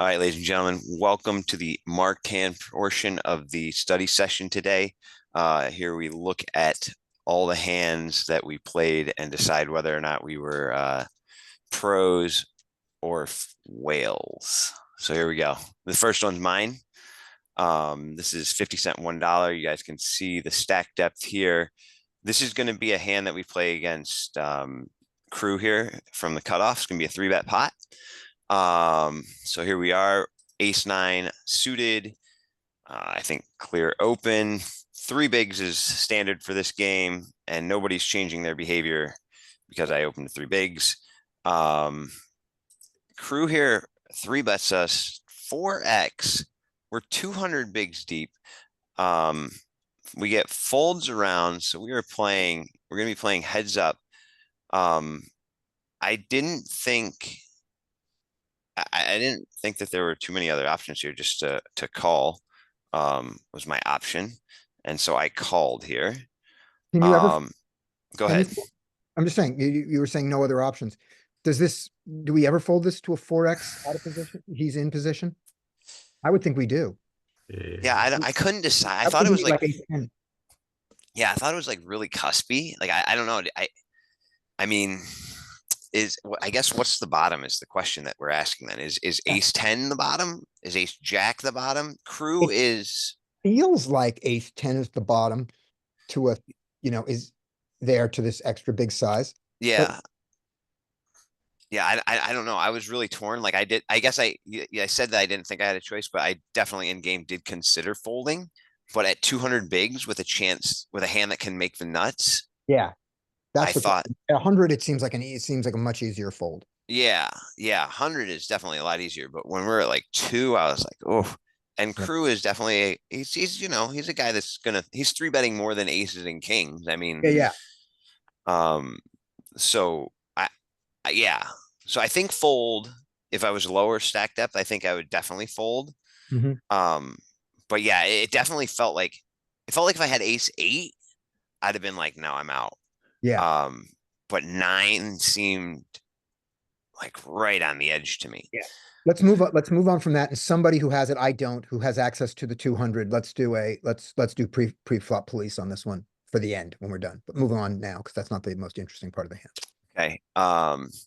All right, ladies and gentlemen, welcome to the marked hand portion of the study session today. Here we look at all the hands that we played and decide whether or not we were pros or whales. So here we go. The first one's mine. This is 50 cent $1. You guys can see the stack depth here. This is going to be a hand that we play against Crew here from the cutoff. It's going to be a 3-bet pot. So here we are, ace 9 suited. I think clear open. 3 bigs is standard for this game, and nobody's changing their behavior because I opened 3 bigs. Crew here 3-bets us 4x. We're 200 bigs deep. We get folds around, so we're going to be playing heads up. I didn't think that there were too many other options here. Just to call was my option, and so I called here. Can you ever, Go can you, ahead. I'm just saying, you were saying no other options. Do we ever fold this to a 4x out of position? He's in position? I would think we do. Yeah, I couldn't decide. I That thought would it was be like, like ace 10. yeah, I thought it was like really cuspy. Like I don't know. I mean, I guess what's the bottom is the question that we're asking then. Is Yeah. ace 10 the bottom? Is ace jack the bottom? Crew It is, feels like ace 10 is the bottom to is there to this extra big size. But yeah. Yeah, I don't know. I was really torn. Like I said that I didn't think I had a choice, but I definitely in game did consider folding. But at 200 bigs with a hand that can make the nuts, yeah, I that's what thought, at 100, it seems like a much easier fold. yeah, 100 is definitely a lot easier. But when we're at like 2, I was like, oh. And Yeah. Crew is definitely he's a guy he's 3-betting more than aces and kings. I mean, Yeah, yeah. um, so yeah. So I think fold. If I was lower stack depth, I think I would definitely fold. Hmm. Um, but yeah, it definitely felt like if I had ace 8, I'd have been like, no, I'm out. Yeah. Um, but 9 seemed like right on the edge to me. Yeah. Let's move on from that. And somebody who has it, I don't, who has access to the 200. Let's do pre-flop police on this one for the end when we're done. But move on now because that's not the most interesting part of the hand. Okay.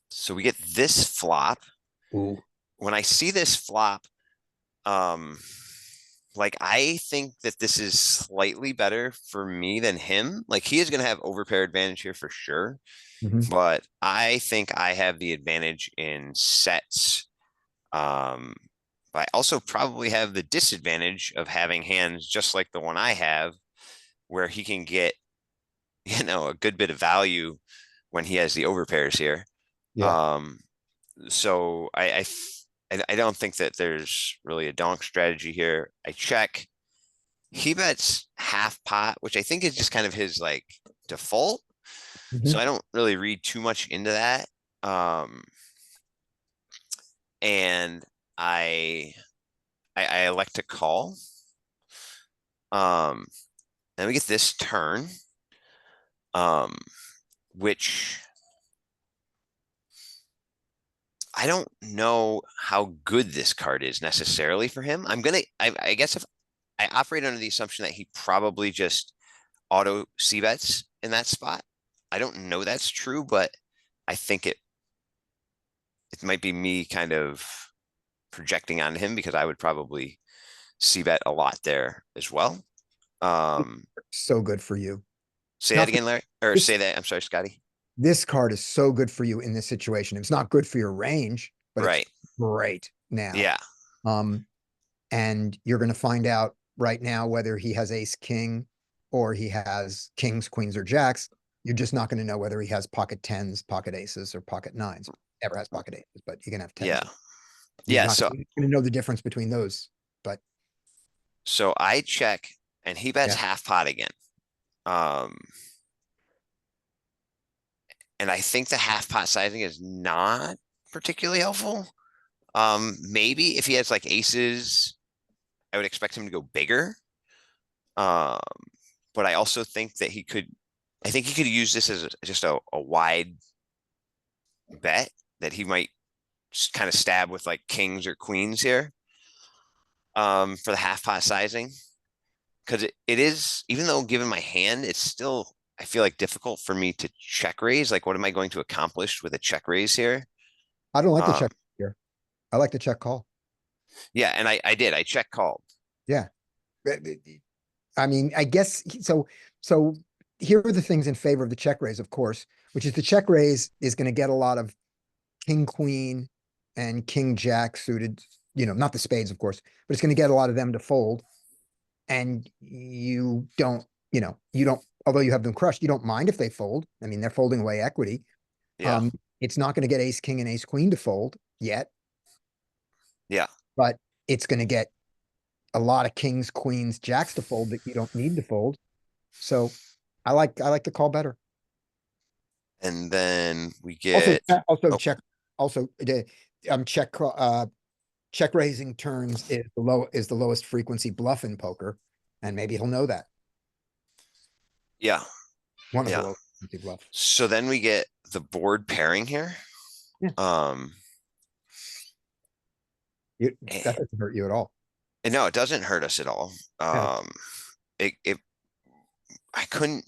So we get this flop. Ooh. When I see this flop, um, like I think that this is slightly better for me than him. Like he is going to have overpair advantage here for sure, Hmm. but I think I have the advantage in sets. Um, but I also probably have the disadvantage of having hands just like the one I have, where he can get, a good bit of value when he has the overpairs here. Yeah. Um, so I don't think that there's really a donk strategy here. I check. He bets half pot, which I think is just kind of his like default. So Hmm. I don't really read too much into that. And I I elect to call. Um, then we get this turn, um, which I don't know how good this card is necessarily for him. I guess if I operate under the assumption that he probably just auto C bets in that spot. I don't know that's true, but I think it might be me kind of projecting on him because I would probably C bet a lot there as well. Um, So good for you. say that Not for again, Larry, or this. say that. I'm sorry, Scotty. This card is so good for you in this situation. It's not good for your range, but it's Right. great now. Yeah. Um, and you're going to find out right now whether he has ace king or he has kings, queens, or jacks. You're just not going to know whether he has pocket tens, pocket aces, or pocket nines. Never has pocket aces, but you can have tens. Yeah. You're Yeah. not going to know the difference between those. But So I check and he bets yeah, half pot again. Um, and I think the half pot sizing is not particularly helpful. Maybe if he has like aces, I would expect him to go bigger. Um, but I also think that I think he could use this as just a wide bet that he might just kind of stab with like kings or queens here for the half pot sizing. Because it is, even though given my hand, it's still, I feel like difficult for me to check raise. Like, what am I going to accomplish with a check raise here? I don't like the Um, check here. I like the check call. yeah, and I did. I check called. Yeah. I mean, I guess so. So here are the things in favor of the check raise, of course, which is the check raise is going to get a lot of king, queen, and king, jack suited, not the spades, of course, but it's going to get a lot of them to fold. And although you have them crushed, you don't mind if they fold. I mean, they're folding away equity. Yeah, It's not going to get ace, king, and ace, queen to fold yet, yeah. but it's going to get a lot of kings, queens, jacks to fold that you don't need to fold. So I like the call better. And then we Also, get, also oh, check, also check raising turns is the lowest frequency bluff in poker, and maybe he'll know that. yeah, One of the yeah. lowest frequency bluffs. So then we get the board pairing here. Yeah, Um, that doesn't hurt you at all. and no, it doesn't hurt us at all. Yeah. It I couldn't,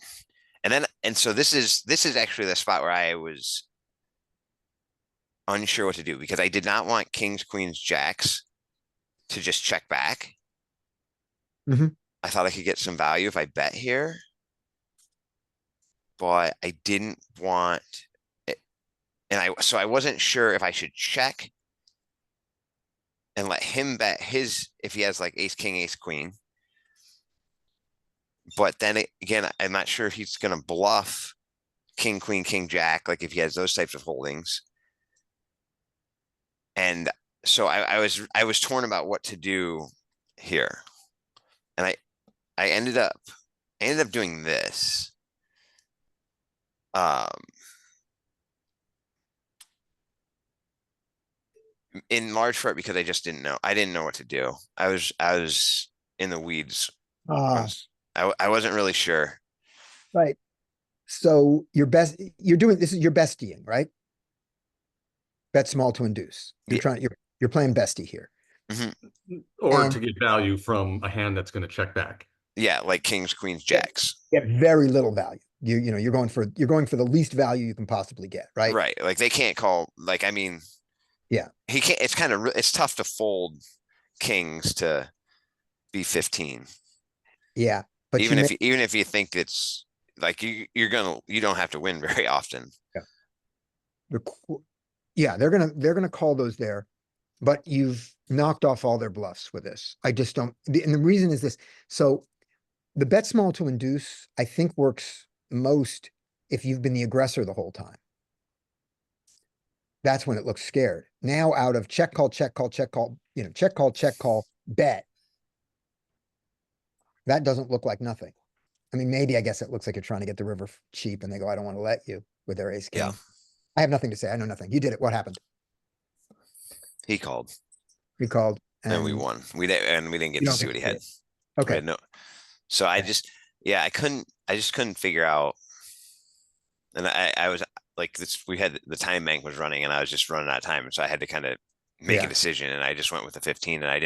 and so this is actually the spot where I was unsure what to do because I did not want kings, queens, jacks to just check back. Mhm. I thought I could get some value if I bet here, but I didn't want it, and I wasn't sure if I should check and let him bet his if he has like ace, king, ace, queen. But then again, I'm not sure if he's going to bluff king, queen, king, jack, like if he has those types of holdings. And so I was torn about what to do here. And I ended up doing this. Um in large part because I just didn't know. I didn't know what to do. I was in the weeds Ah, once. I wasn't really sure. right. So you're doing this is your bestie, right? Bet small to induce. Yeah. You're playing bestie here. Mhm. Or And to get value from a hand that's going to check back. Yeah, like kings, queens, get, jacks. get very little value. You're going for the least value you can possibly get, right? Right. Like they can't call like I mean Yeah. he can't it's kind of it's tough to fold kings to be 15. Yeah. But Even if you think it's like you don't have to win very often. the yeah, they're gonna call those there, but you've knocked off all their bluffs with this. I just don't, and the reason is this. So the bet small to induce, I think works most if you've been the aggressor the whole time. That's when it looks scared. Now out of check call, check call, check call, check call, bet. That doesn't look like nothing. I mean, maybe I guess it looks like you're trying to get the river cheap and they go, I don't want to let you with their ace king. Yeah. I have nothing to say. I know nothing. You did it. What happened? He called We called and we won. We didn't get You to don't see get what he to see had. it. Okay. No. So I just couldn't figure out. And I was like this, we had the time bank was running and I was just running out of time. So I had to kind of make a Yeah. decision and I just went with the 15 and I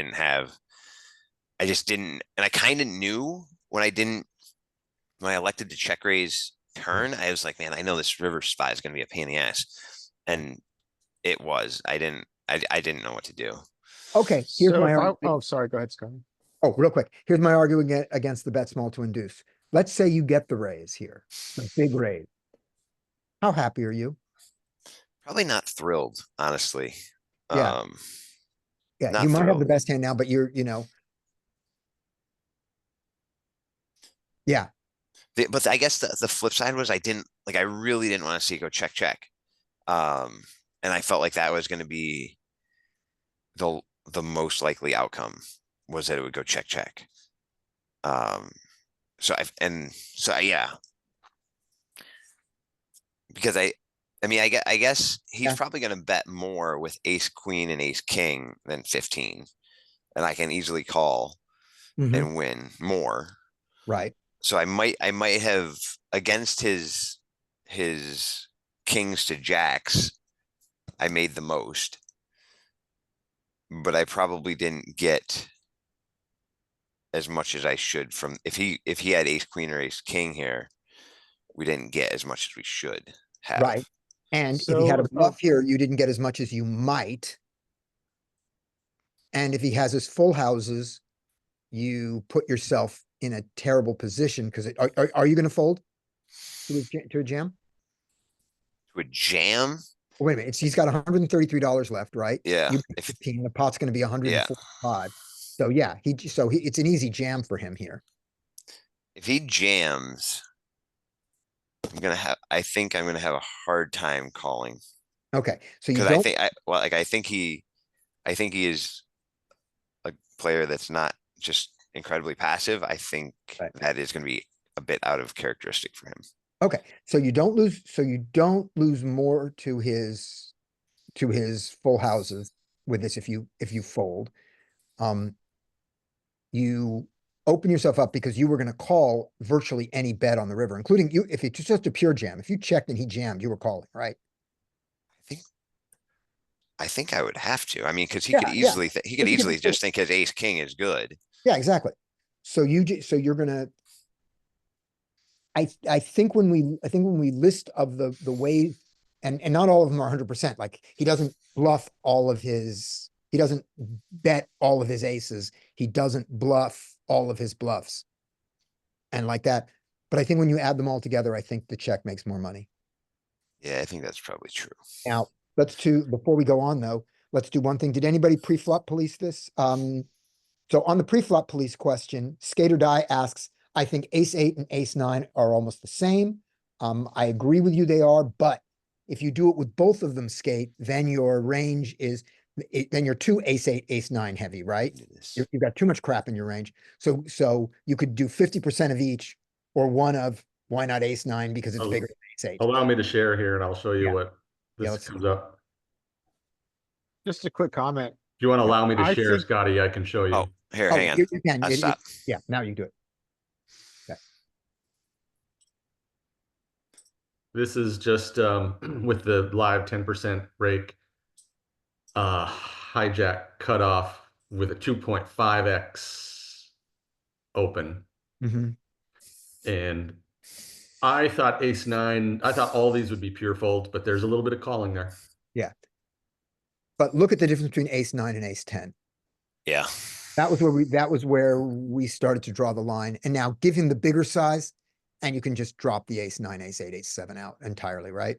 just didn't, and I kind of knew when I elected to check raise turn, I was like, man, I know this river spot is going to be a pain in the ass. And it was, I didn't know what to do. Okay. Here's So my if I, argument. oh, sorry, go ahead, Scott. Oh, real quick. Here's my argument against the bet small to induce. Let's say you get the raise here, the big raise. How happy are you? Probably not thrilled, honestly. Yeah. Yeah, Not you might have the thrilled. best hand now, but yeah, But I guess the flip side was I really didn't want to see it go check check. And I felt like that was going to be the most likely outcome was that it would go check check. Yeah, because I mean I guess he's Yeah. probably going to bet more with ace queen and ace king than 15, and I can easily call mhm, and win more. right. So I might have against his kings to jacks, I made the most. but I probably didn't get as much as I should from, if he had ace queen or ace king here, we didn't get as much as we should have. Right. And if he had a So- bluff here, you didn't get as much as you might. And if he has his full houses, you put yourself in a terrible position because are you gonna fold to a jam? To a jam? Wait a minute, he's got $133 left, right? Yeah, You bet if- 15, the pot's gonna be 145. So yeah, it's an easy jam for him here. If he jams, I think I'm gonna have a hard time calling. Okay, so you Cause I don't, think, I think he is a player that's not just incredibly passive. I think Right. that is gonna be a bit out of characteristic for him. okay, so you don't lose more to his full houses with this if you fold. You open yourself up because you were gonna call virtually any bet on the river, including you, if it's just a pure jam. If you checked and he jammed, you were calling, right? I think I would have to. I mean, cause he Yeah, could yeah. easily, he could If you could easily just- just think his ace king is good. Yeah, exactly. So so you're gonna. I think when we list of the way, and not all of them are 100%, like he doesn't bluff all of his, he doesn't bet all of his aces, he doesn't bluff all of his bluffs. And like that, but I think when you add them all together, I think the check makes more money. Yeah, I think that's probably true. Now, before we go on though, let's do one thing. Did anybody pre-flop police this? So on the pre-flop police question, Skater Die asks, I think ace eight and ace nine are almost the same. I agree with you, they are, but if you do it with both of them, Skate, then your range is, then you're too ace eight, ace nine heavy, right? Do this. You've got too much crap in your range. So you could do 50% of each or one of, why not ace nine because it's Oh. bigger than ace eight. Allow me to share here and I'll show you Yeah. what Yeah, this let's see. comes up. Just a quick comment. If you want to allow me to I share, think- Scotty, I can show you. Oh, here, Oh, hang on. you can. Stop. Yeah, now you do it. This is just with the live 10% rake. Hijack cutoff with a 2.5x open. Mhm. And I thought ace nine, I thought all these would be pure folds, but there's a little bit of calling there. But look at the difference between ace nine and ace 10. Yeah, That was where we started to draw the line. And now give him the bigger size and you can just drop the ace nine, ace eight, ace seven out entirely, right?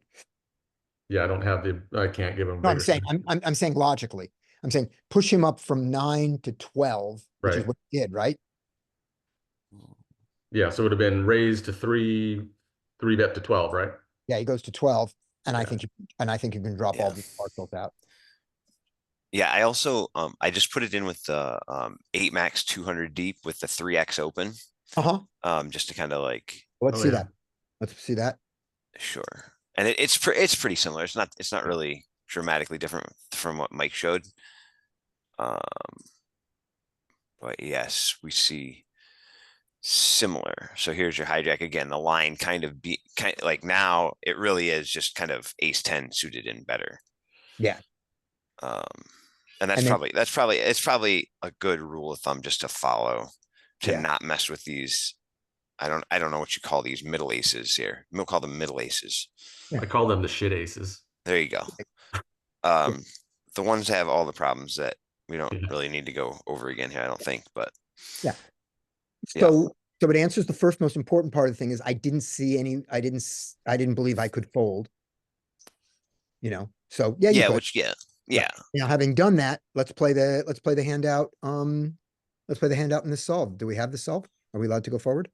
Yeah, I can't give him. No, I'm bigger saying, size. I'm saying logically, I'm saying push him up from 9 to 12, which is Right. what he did, right? Yeah, so it would have been raised to three bet to 12, right? Yeah, he goes to 12 and I Yeah. think, you can drop all Yeah. these partials out. yeah, I also, I just put it in with the, 8 max 200 deep with the 3x open. Uh-huh. Just to kind of like, Let's Oh, see yeah. that. Let's see that. sure. And it's pretty similar. It's not really dramatically different from what Mike showed. But yes, we see similar. So here's your hijack again, the line kind of like now it really is just kind of ace 10 suited in better. Yeah. And that's And then- it's probably a good rule of thumb just to follow, to Yeah. not mess with these. I don't know what you call these middle aces here. We'll call them middle aces. I call them the shit aces. There you go. The ones that have all the problems that we don't Yeah. really need to go over again here, I don't think, but Yeah. So it answers the first most important part of the thing is I didn't see any, I didn't believe I could fold. So yeah, you yeah, could. yeah. Now, having done that, let's play the handout. Let's play the handout in this solve. Do we have the solve? Are we allowed to go forward?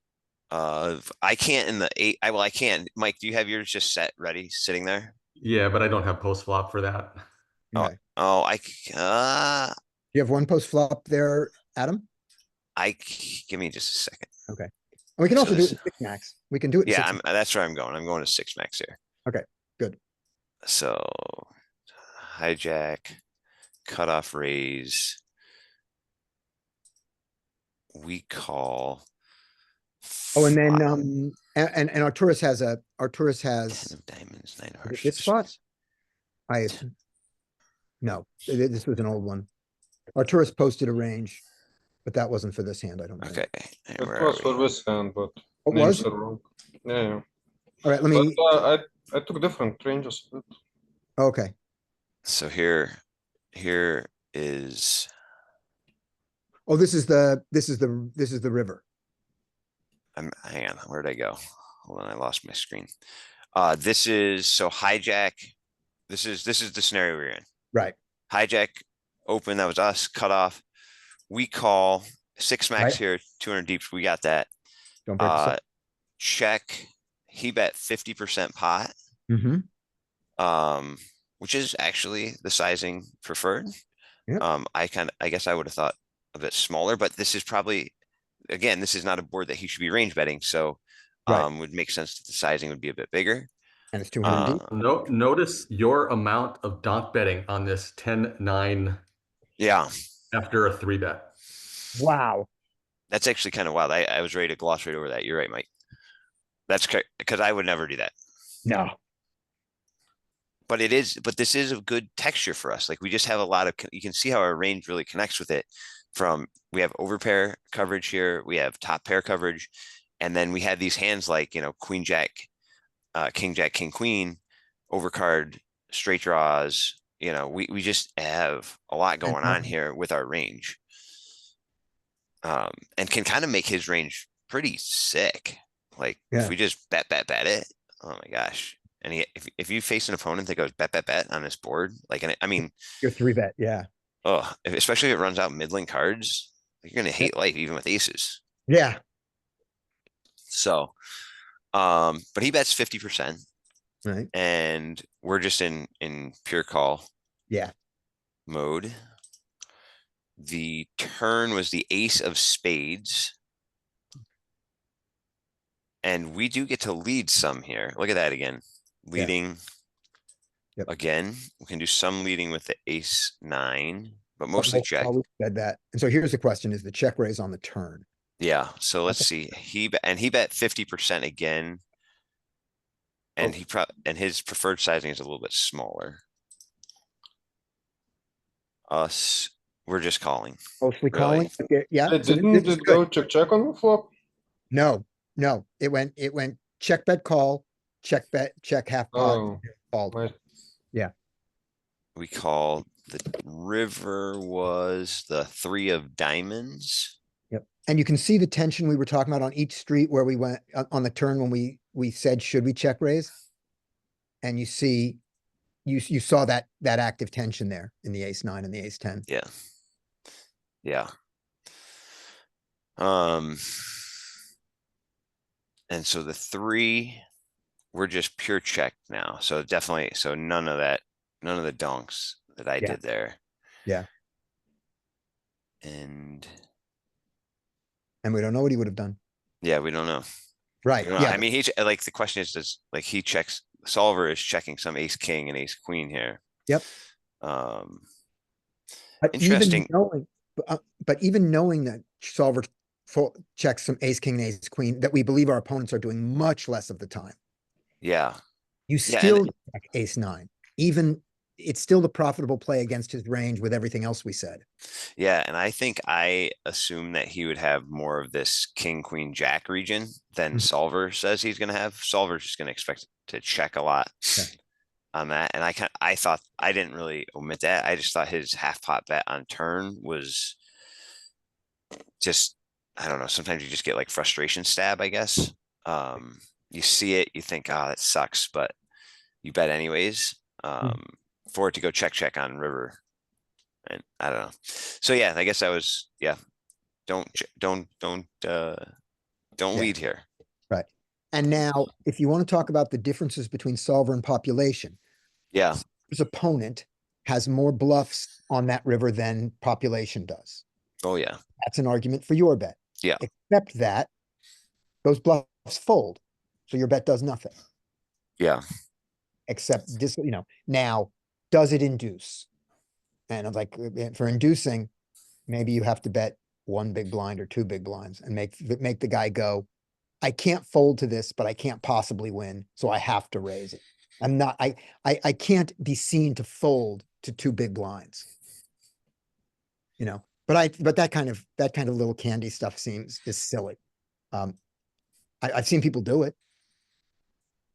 I can't in the 8. I can. Mike, do you have yours just set ready, sitting there? Yeah, but I don't have post flop for that. Oh, Okay. Oh, You have one post flop there, Adam? give me just a second. And we can So also do it this- in six max. We can do it. in Yeah, six that's where I'm going. I'm going to 6 max here. Okay, good. So hijack, cutoff raise. We call. Oh, and then, flop, and Arcturus has 10 of diamonds, 9 of is it hearts. this spot? No, this was an old one. Arturus posted a range, but that wasn't for this hand, I don't think. Okay. And It where are was for we? this hand, but What names was? are wrong. Yeah, All right, let but me, I took different ranges. okay, So here is, oh, this is the river. hang on, where'd I go? Hold on, I lost my screen. This is, so hijack, this is the scenario we're in. Right, Hijack, open, that was us, cut off. We call 6 max Right. here, 200 deeps, we got that. don't break this up. Check, he bet 50% pot, Mm-hmm, which is actually the sizing preferred. Yep. I guess I would have thought a bit smaller, but this is probably, again, this is not a board that he should be range betting, so Right. would make sense that the sizing would be a bit bigger. and it's 200 deep. Notice your amount of donk betting on this 10-9 Yeah, after a 3-bet. Wow, that's actually kind of wild. I was ready to gloss right over that. You're right, Mike. That's because I would never do that. no, But this is a good texture for us. Like we just have a lot of, you can see how our range really connects with it. We have overpair coverage here, we have top pair coverage, and then we have these hands like, Queen Jack, King Jack, King Queen, overcard, straight draws. We just have a lot going on here with our range. And can kind of make his range pretty sick. Like Yeah. if we just bet it, oh my gosh. And if you face an opponent that goes bet on this board, like, and I mean, your 3-bet, yeah. especially if it runs out middling cards, you're gonna hate life even with aces. Yeah, So, but he bets 50%, right, and we're just in pure call yeah, mode. The turn was the ace of spades. And we do get to lead some here. Look at that again. Leading. Yep. Again, we can do some leading with the ace 9, but But mostly most check. always said that. And so here's the question, is the check raise on the turn? Yeah, so let's see. He bet 50% again. And his preferred sizing is a little bit smaller. Us, we're just calling. Mostly Really? calling, yeah. so Didn't this is it good. go check on the flop? No, it went check bet call, check bet, check half pot, Oh, called. nice. We called, the river was the 3 of diamonds. And you can see the tension we were talking about on each street where we went on the turn when we said, should we check raise? And you see, you saw that active tension there in the ace 9 and the ace 10. Yeah. Yeah. And so the 3, we're just pure check now. So definitely, so none of the donks that I Yeah. did there. Yeah. And And we don't know what he would have done. yeah, we don't know. Right, We don't know. yeah, I mean, like the question is, he checks, solver is checking some ace king and ace queen here. Yep. But but interesting. but even knowing that solver checks some ace, king, and ace, queen, that we believe our opponents are doing much less of the time. Yeah. You Yeah, still check ace 9, even it's still the profitable play against his range with everything else we said. Yeah, and I think I assume that he would have more of this king, queen, jack region than Mhm. solver says he's gonna have. Solver's just gonna expect to check a lot Yeah. on that. And I thought, I didn't really omit that. I just thought his half pot bet on turn was just, I don't know, sometimes you just get like frustration stab, I guess. You see it, you think, oh, that sucks, but you bet anyways. For it to go check on river. And I don't know. So yeah, I guess that was, yeah. Don't lead here. And now, if you want to talk about the differences between solver and population, Yeah, his opponent has more bluffs on that river than population does. oh yeah, That's an argument for your bet. Yeah. Except that those bluffs fold, so your bet does nothing. yeah, Except this, now, does it induce? And I'm like, for inducing, maybe you have to bet 1 big blind or 2 big blinds and make the guy go, I can't fold to this, but I can't possibly win, so I have to raise it. I can't be seen to fold to 2 big blinds. but that kind of little candy stuff is silly. I've seen people do it,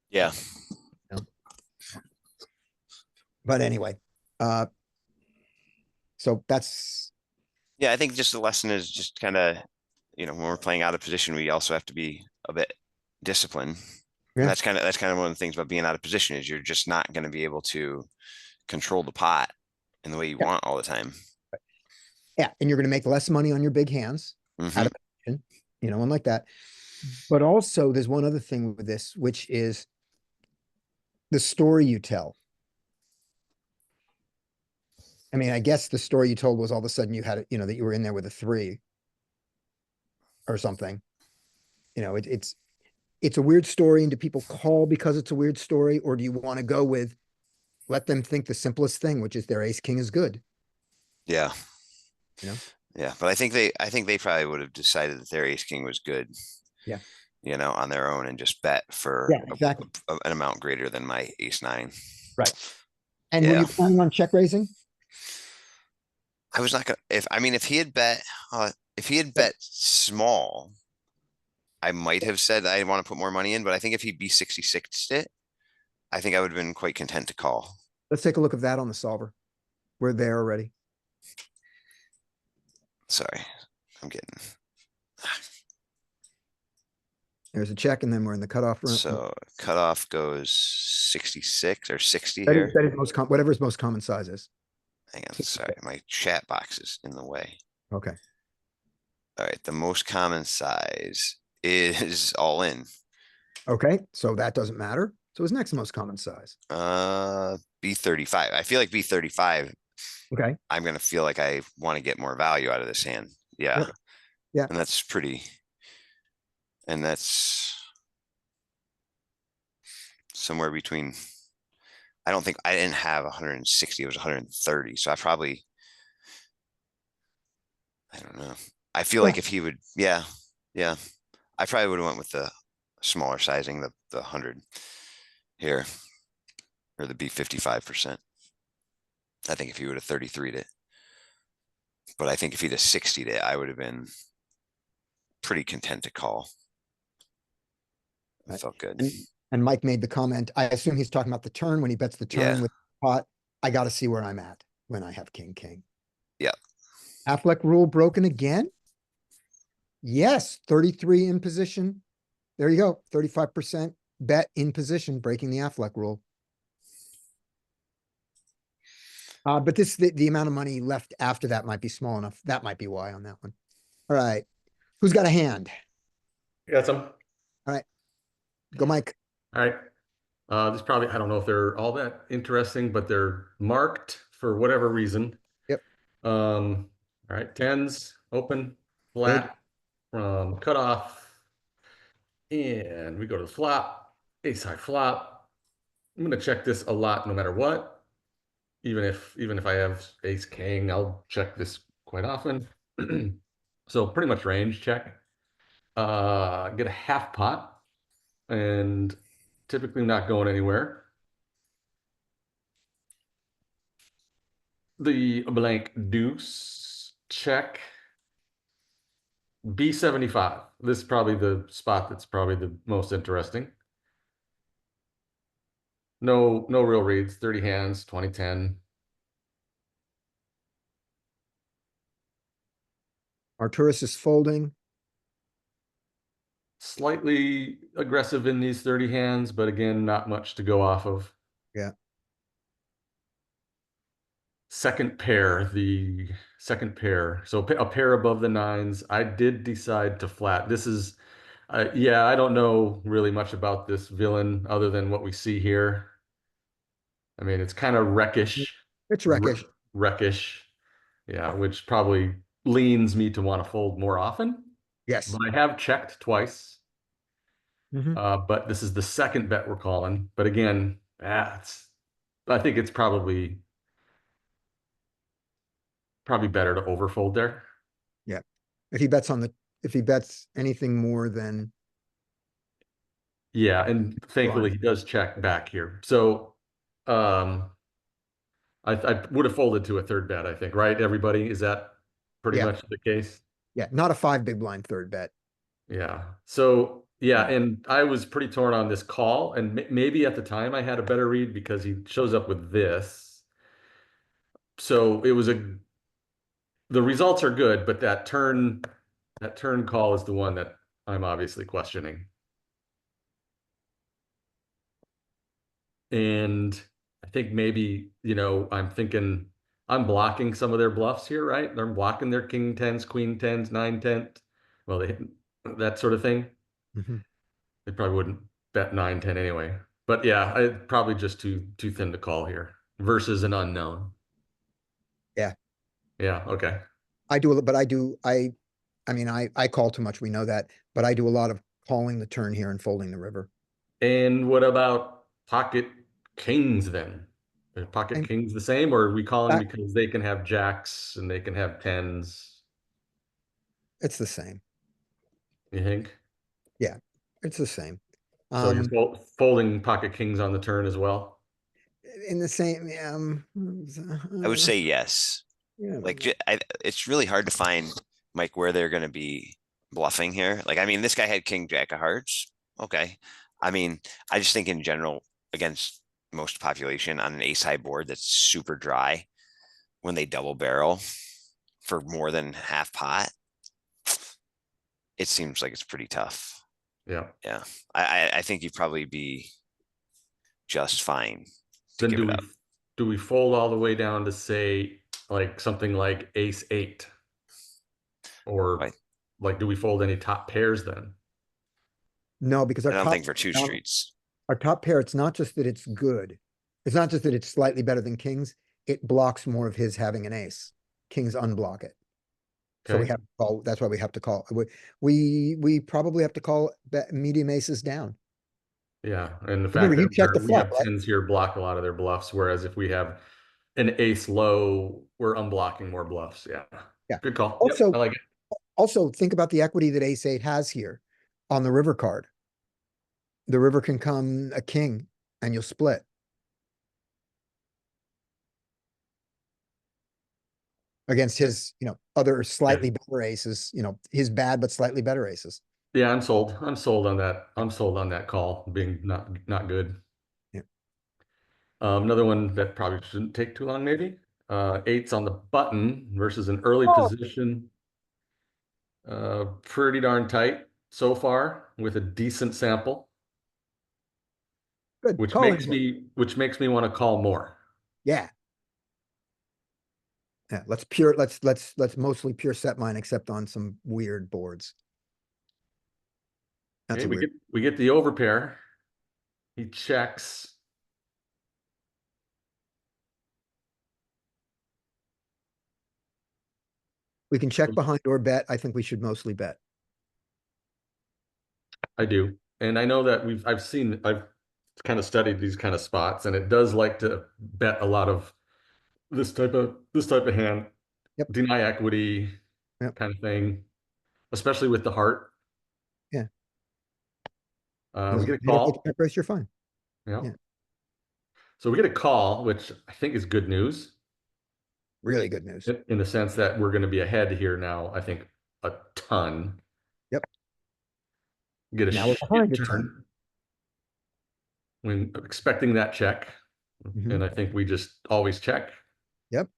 Yeah. but anyway, so that's, Yeah, I think just the lesson is just kind of, when we're playing out of position, we also have to be a bit disciplined. Yeah. And that's kind of one of the things about being out of position is you're just not going to be able to control the pot in the way you Yeah. want all the time. yeah, and you're gonna make less money on your big hands. Mhm. Out of position, and like that. But also there's one other thing with this, which is the story you tell. I mean, I guess the story you told was all of a sudden you had it, that you were in there with a 3 or something. It's a weird story, and do people call because it's a weird story, or do you want to go with let them think the simplest thing, which is their ace king is good? Yeah. You know? Yeah, but I think they probably would have decided that their ace king was good. Yeah. On their own and just bet for Yeah, exactly. an amount greater than my ace 9. Right. And were Yeah. you planning on check raising? I was not gonna, if he had bet small, I might have said I want to put more money in, but I think if he B66'd it, I think I would have been quite content to call. Let's take a look at that on the solver. We're there already. Sorry, I'm getting, There's a check, and then we're in the cutoff room. so cutoff goes 66 or 60 That here. is whatever's most common size is. Hang on, sorry, my chat box is in the way. Okay. All right, the most common size is all in. Okay, so that doesn't matter. So his next most common size. B35. I feel like B35, Okay. I'm gonna feel like I want to get more value out of this hand. Yeah. Yep. Yeah. And that's pretty. And that's somewhere between, I didn't have 160, it was 130. So I don't know. I feel like if he would, yeah. I probably would have went with the smaller sizing, the 100 here. Or the B55%. I think if he would have 33'd it. But I think if he'd have 60'd it, I would have been pretty content to call. It Right. felt good. And Mike made the comment, I assume he's talking about the turn when he bets the turn Yeah. with pot. I got to see where I'm at when I have king, king. Yeah. Affleck rule broken again? Yes, 33 in position. There you go. 35% bet in position, breaking the Affleck rule. But the amount of money left after that might be small enough. That might be why on that one. All right. Who's got a hand? You got some? Go, Mike. All right. This probably, I don't know if they're all that interesting, but they're marked for whatever reason. Yep. All right. Tens, open, flat, from cutoff. And we go to the flop, ace high flop. I'm going to check this a lot no matter what. Even if I have ace king, I'll check this quite often. So pretty much range check. Get a half pot. And typically not going anywhere. The blank deuce check. B75. This is probably the spot that's probably the most interesting. No real reads, 30 hands, 20-10. Arturis is folding. Slightly aggressive in these 30 hands, but again, not much to go off of. Yeah. Second pair, the second pair. So a pair above the 9s. I did decide to flat. This is, yeah, I don't know really much about this villain other than what we see here. I mean, it's kind of wreckish. It's wreckish. Wreckish. Yeah, which probably leans me to want to fold more often. Yes. But I have checked twice. Mhm. But this is the second bet we're calling. But again, I think it's probably better to overfold there. Yeah. If he bets anything more than. Yeah, and thankfully he does check back here. So I would have folded to a third bet, I think, right? Everybody, is that pretty Yeah. much the case. Yeah, not a 5 big blind third bet. Yeah. So yeah, and I was pretty torn on this call, and maybe at the time I had a better read because he shows up with this. So it was the results are good, but that turn call is the one that I'm obviously questioning. And I think maybe, I'm thinking I'm blocking some of their bluffs here, right? They're blocking their king tens, queen tens, nine ten. Well, that sort of thing. Mhm. They probably wouldn't bet 9-10 anyway. But yeah, probably just too thin to call here versus an unknown. Yeah. Yeah, okay. I do, but I mean, I call too much, we know that, but I do a lot of calling the turn here and folding the river. And what about pocket kings then? Are pocket And kings the same, or are we calling that- because they can have jacks and they can have tens? It's the same. You think? It's the same. So you're folding pocket kings on the turn as well? In the same, I would say yes. yeah, Like, it's really hard to find, Mike, where they're gonna be bluffing here. Like, I mean, this guy had king jack of hearts. Okay. I mean, I just think in general, against most population on an ace high board that's super dry, when they double barrel for more than half pot, it seems like it's pretty tough. Yeah. Yeah, I think you'd probably be just fine to Then give it up. do we fold all the way down to say like something like ace eight? Or Right. like, do we fold any top pairs then? no, because I don't think for two streets. our top pair, it's not just that it's good. It's not just that it's slightly better than kings. It blocks more of his having an ace. Kings unblock it. So we Okay. have to call, that's why we have to call. We probably have to call medium aces down. Yeah, and the Remember, fact you that checked the we flop, have right? tens here block a lot of their bluffs, whereas if we have an ace low, we're unblocking more bluffs. Yeah. Yeah. Good call. Yep, Also, I like it. also think about the equity that ace eight has here on the river card. The river can come a king and you'll split. Against his, other slightly better aces, his bad but slightly better aces. Yeah, I'm sold. I'm sold on that. I'm sold on that call being not good. Yeah. Another one that probably shouldn't take too long, maybe. Eights on the button versus an early Oh. position. Pretty darn tight so far with a decent sample, Good. which Call makes him. me want to call more. Yeah. Yeah, let's mostly pure set mine except on some weird boards. That's Okay, a weird. we get the overpair. He checks. We can check behind or bet. I think we should mostly bet. I do. And I know that I've kind of studied these kind of spots, and it does like to bet a lot of this type of hand. Yep. Deny equity, Yep. kind of thing, especially with the heart. Yeah. We get a You don't call. get check raise, you're fine. Yeah. Yeah. So we get a call, which I think is good news Really good news. in the sense that we're going to be ahead here now. I think a ton. Yep. Get a Now we're shit behind a turn. ton. When expecting that check. Mhm. And I think we just always check. Yep.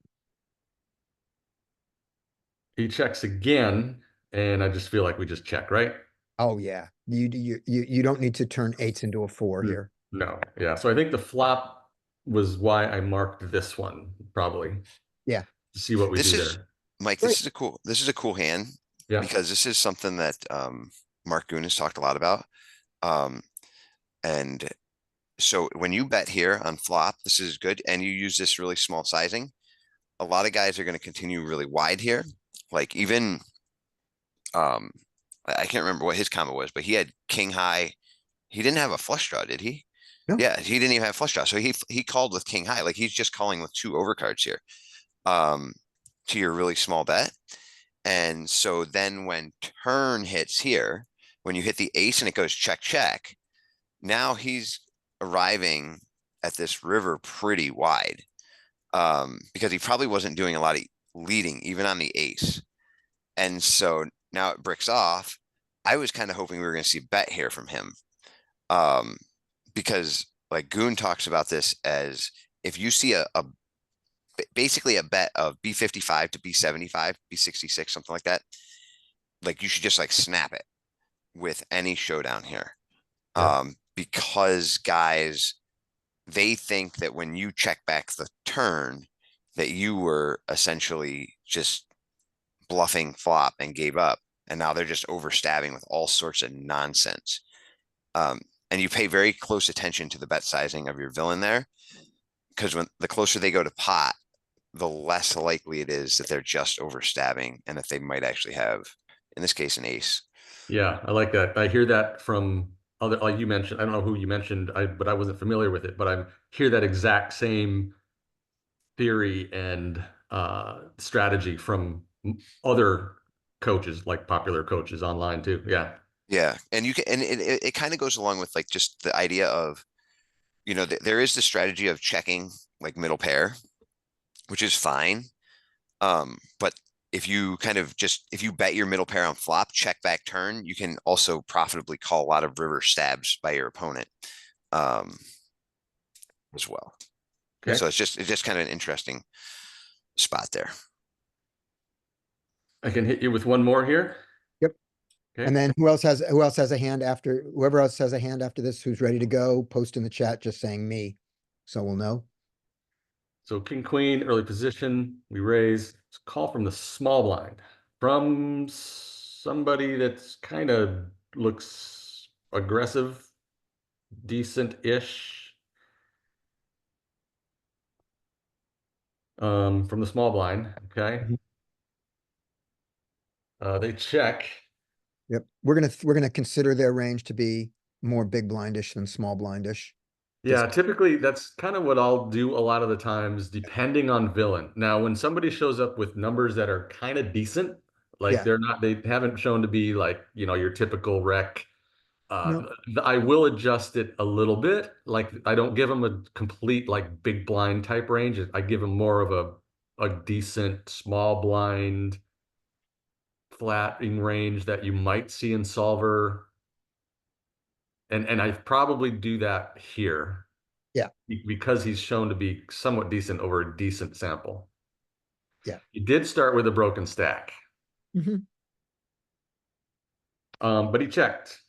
He checks again, and I just feel like we just check, right? Oh, yeah. You don't need to turn eights into a 4 Mm. here. No, yeah. So I think the flop was why I marked this one, probably. Yeah. To see what we This do is, there. Mike, Great. this is a cool hand. Yeah. Because this is something that Mark Goon has talked a lot about. And so when you bet here on flop, this is good, and you use this really small sizing, a lot of guys are going to continue really wide here. Like even I can't remember what his combo was, but he had king high. He didn't have a flush draw, did he? No. Yeah, he didn't even have flush draw. So he called with king high. Like he's just calling with 2 overcards here. To your really small bet. And so then when turn hits here, when you hit the ace and it goes check, check, now he's arriving at this river pretty wide. Because he probably wasn't doing a lot of leading, even on the ace. And so now it bricks off. I was kind of hoping we were going to see bet here from him. Because like Goon talks about this as if you see basically a bet of B55 to B75, B66, something like that, like you should just like snap it with any showdown here. Yeah. Because guys, they think that when you check back the turn, that you were essentially just bluffing flop and gave up. And now they're just overstabbing with all sorts of nonsense. And you pay very close attention to the bet sizing of your villain there, because when the closer they go to pot, the less likely it is that they're just overstabbing and that they might actually have, in this case, an ace. Yeah, I like that. I hear that from other, like you mentioned, I don't know who you mentioned, but I wasn't familiar with it, but I hear that exact same theory and strategy from other coaches, like popular coaches online too. Yeah. Yeah, and you can, and it kind of goes along with like just the idea of, there is the strategy of checking like middle pair, which is fine. But if you if you bet your middle pair on flop, check back turn, you can also profitably call a lot of river stabs by your opponent, as well. Okay. So it's just kind of an interesting spot there. I can hit you with one more here. Yep. Okay. And then who else has a hand after, whoever else has a hand after this, who's ready to go, post in the chat, just saying me. So we'll know. So king, queen, early position, we raise. It's a call from the small blind from somebody that's kind of looks aggressive, decent-ish. From the small blind, okay? They check. Yep. We're gonna consider their range to be more big blindish than small blindish. Yeah, typically that's kind of what I'll do a lot of the times, depending on villain. Now, when somebody shows up with numbers that are kind of decent, like Yeah. they haven't shown to be like, your typical rec. No. I will adjust it a little bit. Like I don't give them a complete like big blind type range. I give them more of a decent small blind flatting range that you might see in solver. And I probably do that here. Yeah. Because he's shown to be somewhat decent over a decent sample. Yeah. He did start with a broken stack. Mhm. But he checked.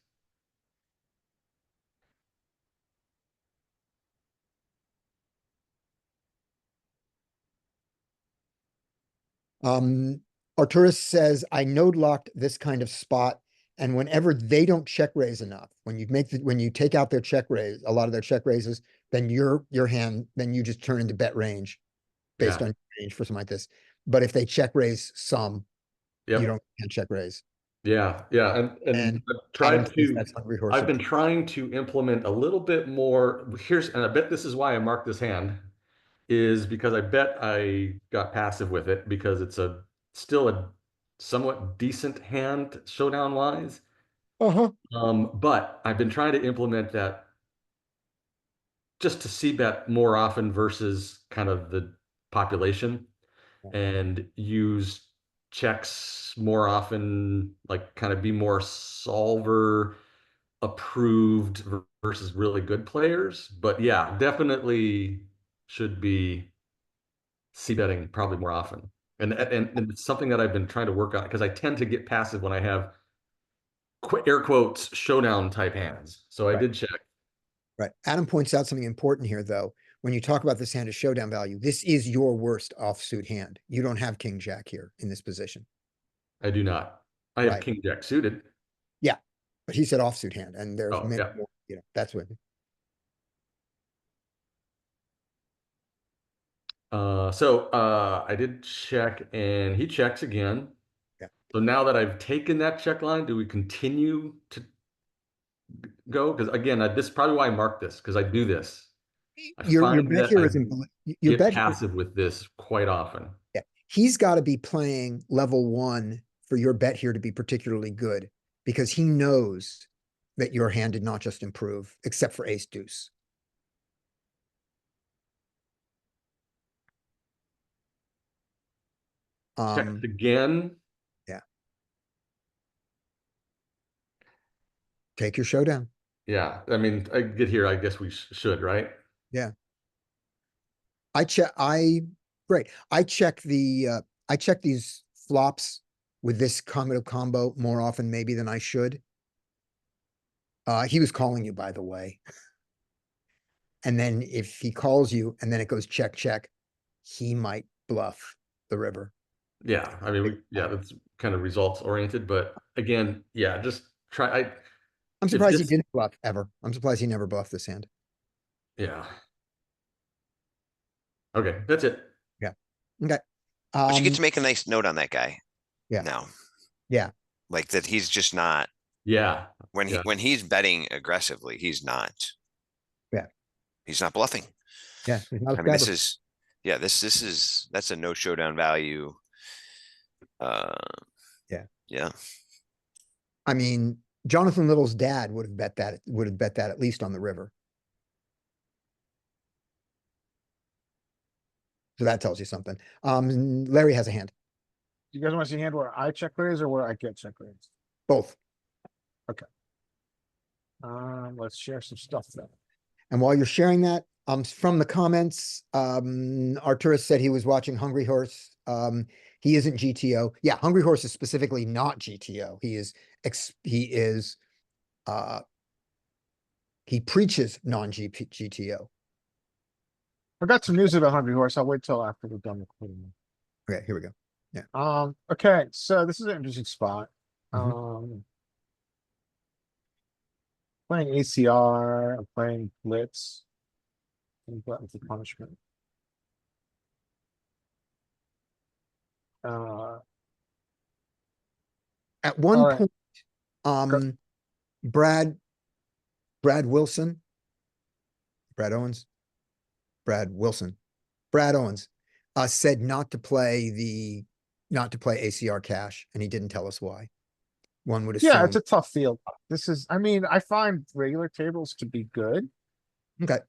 Arturus says, I node locked this kind of spot, and whenever they don't check raise enough, when you take out their check raise, a lot of their check raises, then your hand, then you just turn into bet range based Yeah. on range for something like this. But if they check raise some, Yep. you can't check raise. Yeah, yeah, and Adam says that's hungry horse. I've been trying to implement a little bit more. And I bet this is why I marked this hand, is because I bet I got passive with it because it's still a somewhat decent hand showdown wise. Uh-huh. But I've been trying to implement that just to see bet more often versus kind of the population and use checks more often, like kind of be more solver approved versus really good players. But yeah, definitely should be c-betting probably more often. And it's something that I've been trying to work on because I tend to get passive when I have air quotes showdown type hands. So I did check. Right. Adam points out something important here, though. When you talk about this hand as showdown value, this is your worst offsuit hand. You don't have king jack here in this position. I do not. I have Right. king jack suited. Yeah, but he said offsuit hand, and there's Oh, many yeah. more, that's what. I did check and he checks again. Yeah. So now that I've taken that check line, do we continue to go? Because again, this is probably why I marked this, because I do this. I Your find bet that here I is your get bet here. passive with this quite often. Yeah, he's got to be playing level 1 for your bet here to be particularly good, because he knows that your hand did not just improve, except for ace deuce. Checked again. Yeah. Take your showdown. Yeah, I mean, I get here, I guess we should, right? Great. I check these flops with this combo more often maybe than I should. He was calling you, by the way. And then if he calls you and then it goes check, check, he might bluff the river. Yeah, I mean, yeah, that's kind of results oriented, but again, yeah, just try, I'm surprised he this- didn't bluff ever. I'm surprised he never bluffed this hand. yeah. Okay, that's it. Okay. But you get Um, to make a nice note on that guy. Yeah. Now. Yeah. Like that he's just not, Yeah, Yeah. when he's betting aggressively, he's not. Yeah. He's not bluffing. yeah. he's not a I mean, this stabber. is, yeah, that's a no showdown value. Yeah. I mean, Jonathan Little's dad would have bet that at least on the river. So that tells you something. Larry has a hand, Do you guys want to see a hand where I check raise or where I get check raise? both. Let's share some stuff then. And while you're sharing that, from the comments, Arturus said he was watching Hungry Horse. He isn't GTO. Yeah, Hungry Horse is specifically not GTO. He preaches GTO. I got some news about Hungry Horse. I'll wait till after we're done recording. Okay, here we go. Okay, so this is an interesting spot. Mhm. Playing ACR, I'm playing Blitz. And button for punishment. At one All right. point, Brad Wilson, Brad Owens, said not to play ACR cash, and he didn't tell us why. One would assume. Yeah, it's a tough field. I mean, I find regular tables to be good, Okay,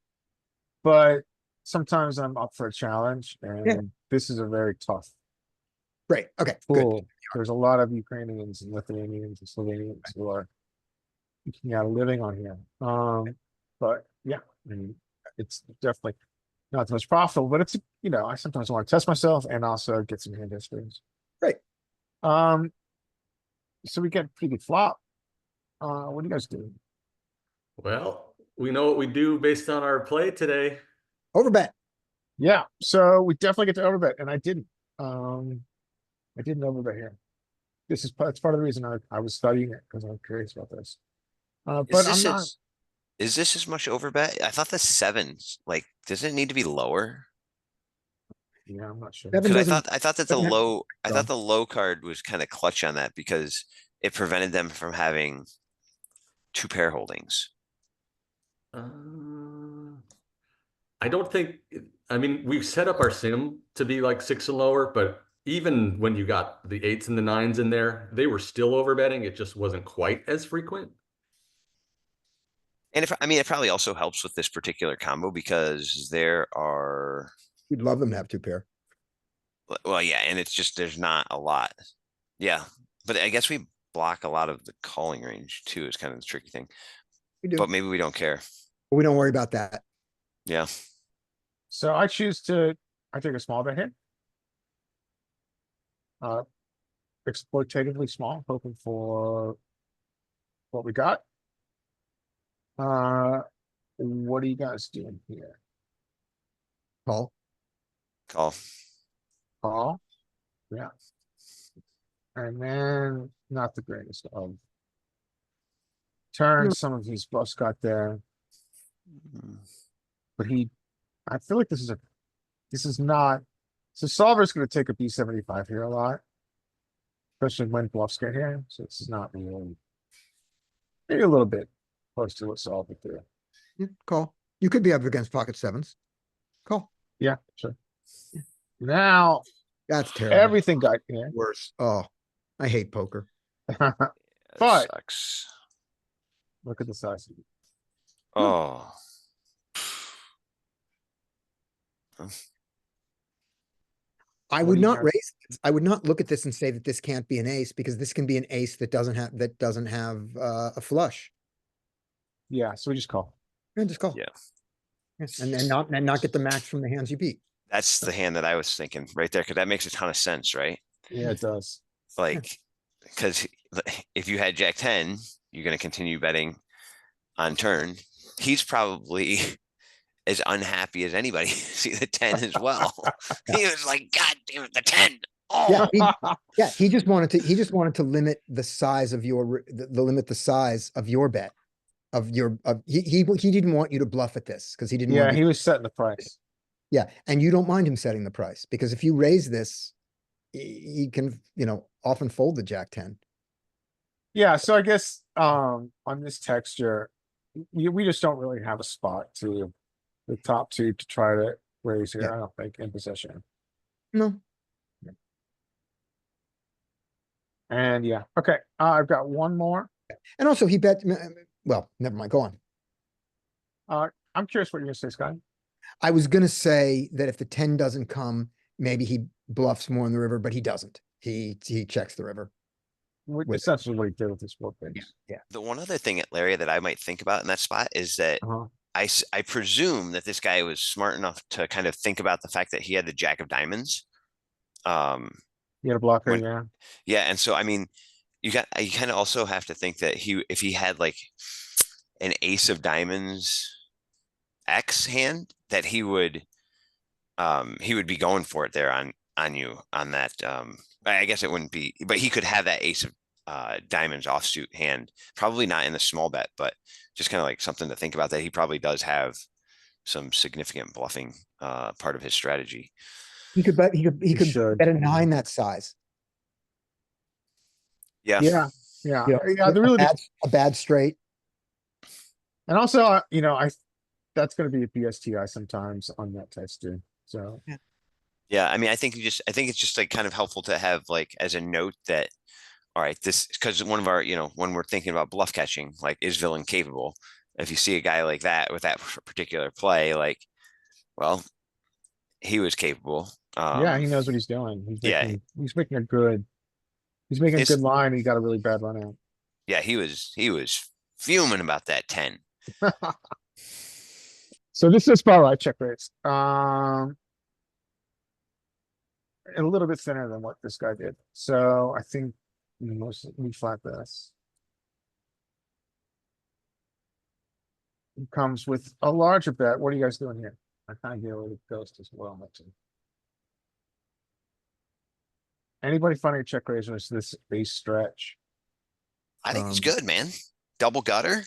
but sometimes I'm up for a challenge and this is a very tough great. Okay, good. pool. There's a lot of Ukrainians and Lithuanians and Slovenians who are making out a living on here. But yeah, I mean, it's definitely not the most profitable, but it's, I sometimes want to test myself and also get some hand histories. Great. So we get pretty good flop. What do you guys do? Well, we know what we do based on our play today. Overbet. Yeah, so we definitely get to overbet, and I didn't. I didn't overbet here. That's part of the reason I was studying it because I'm curious about this. But I'm not. Is this as much overbet? I thought the sevens, like, does it need to be lower? Yeah, I'm not sure. Seven Cause doesn't- I thought that doesn't have- I thought the low card was kind of clutch on that because it prevented them from having two pair holdings. I don't think, I mean, we've set up our sim to be like 6 and lower, but even when you got the 8s and the 9s in there, they were still overbetting. It just wasn't quite as frequent. And it probably also helps with this particular combo because there are, We'd love them to have two pair. well, yeah, and it's just, there's not a lot. Yeah, but I guess we block a lot of the calling range too, is kind of the tricky thing, We do, but but maybe we don't care. we don't worry about that. Yeah, So I take a small bet here. Exploitatively small, hoping for what we got. What are you guys doing here? Call. call. Call? Yeah. And then not the greatest of turns, some of his bluffs got there, but I feel like this is not, so solver's gonna take a B75 here a lot. Especially when bluffs get here, so this is not really, maybe a little bit close to what solver do. Yeah, call. You could be up against pocket sevens. Call. Yeah, sure. Now, That's terrible. everything got here. Worse. Oh, I hate poker. That But- sucks. Look at the size. Oh. I What would do you not have? raise, this. I would not look at this and say that this can't be an ace because this can be an ace that doesn't have a flush. Yeah, so we just call. And just call. Yeah. Yeah, and not get the max from the hands you beat. That's the hand that I was thinking right there, because that makes a ton of sense, right? Yeah, it does. Like, because if you had Jack 10, you're going to continue betting on turn. He's probably as unhappy as anybody. See the 10 as well. He was like, God damn it, the 10. Yeah, Oh, yeah, he just wanted to limit the size of your, limit the size of your bet. He didn't want you to bluff at this, because he didn't Yeah, want you. he was setting the price. Yeah, and you don't mind him setting the price, because if you raise this, he can, often fold the Jack 10. Yeah, so I guess, on this texture, we just don't really have a spot to the top two to try to raise here, Yeah. I don't think, in possession. No, And yeah, okay, I've got one more. and also he bet, well, never mind, go on. I'm curious what you're gonna say, Scott. I was gonna say that if the 10 doesn't come, maybe he bluffs more in the river, but he doesn't. He checks the river. Which With- essentially what he did with his four bigs. Yeah. the one other thing, Larry, that I might think about in that spot is that Uh-huh. I presume that this guy was smart enough to kind of think about the fact that he had the Jack of diamonds. You had a blocker, When- yeah. Yeah, and so I mean, you kind of also have to think that if he had like an ace of diamonds X hand, that he would be going for it there on you on that. I guess it wouldn't be, but he could have that ace of diamonds offsuit hand, probably not in the small bet, but just kind of like something to think about, that he probably does have some significant bluffing part of his strategy. He could bet, he could should. bet a 9 that size. Yeah. Yeah, yeah, You know, yeah, the really, a bad straight. and also, that's gonna be a BSTI sometimes on that test too, so. Yeah, I mean, I think it's just like kind of helpful to have like as a note that, all right, this, because one of our, when we're thinking about bluff catching, like, is villain capable? If you see a guy like that with that particular play, like, well, he was capable. Yeah, he knows what he's doing. yeah. He's making a good It's- line. He got a really bad run out. Yeah, he was fuming about that 10. So this is spotlight check raise. A little bit thinner than what this guy did. So I think we flat this. He comes with a larger bet. What are you guys doing here? I kind of get a little ghost as well. Anybody finding a check raise with this base stretch? I think it's Um, good, man. Double gutter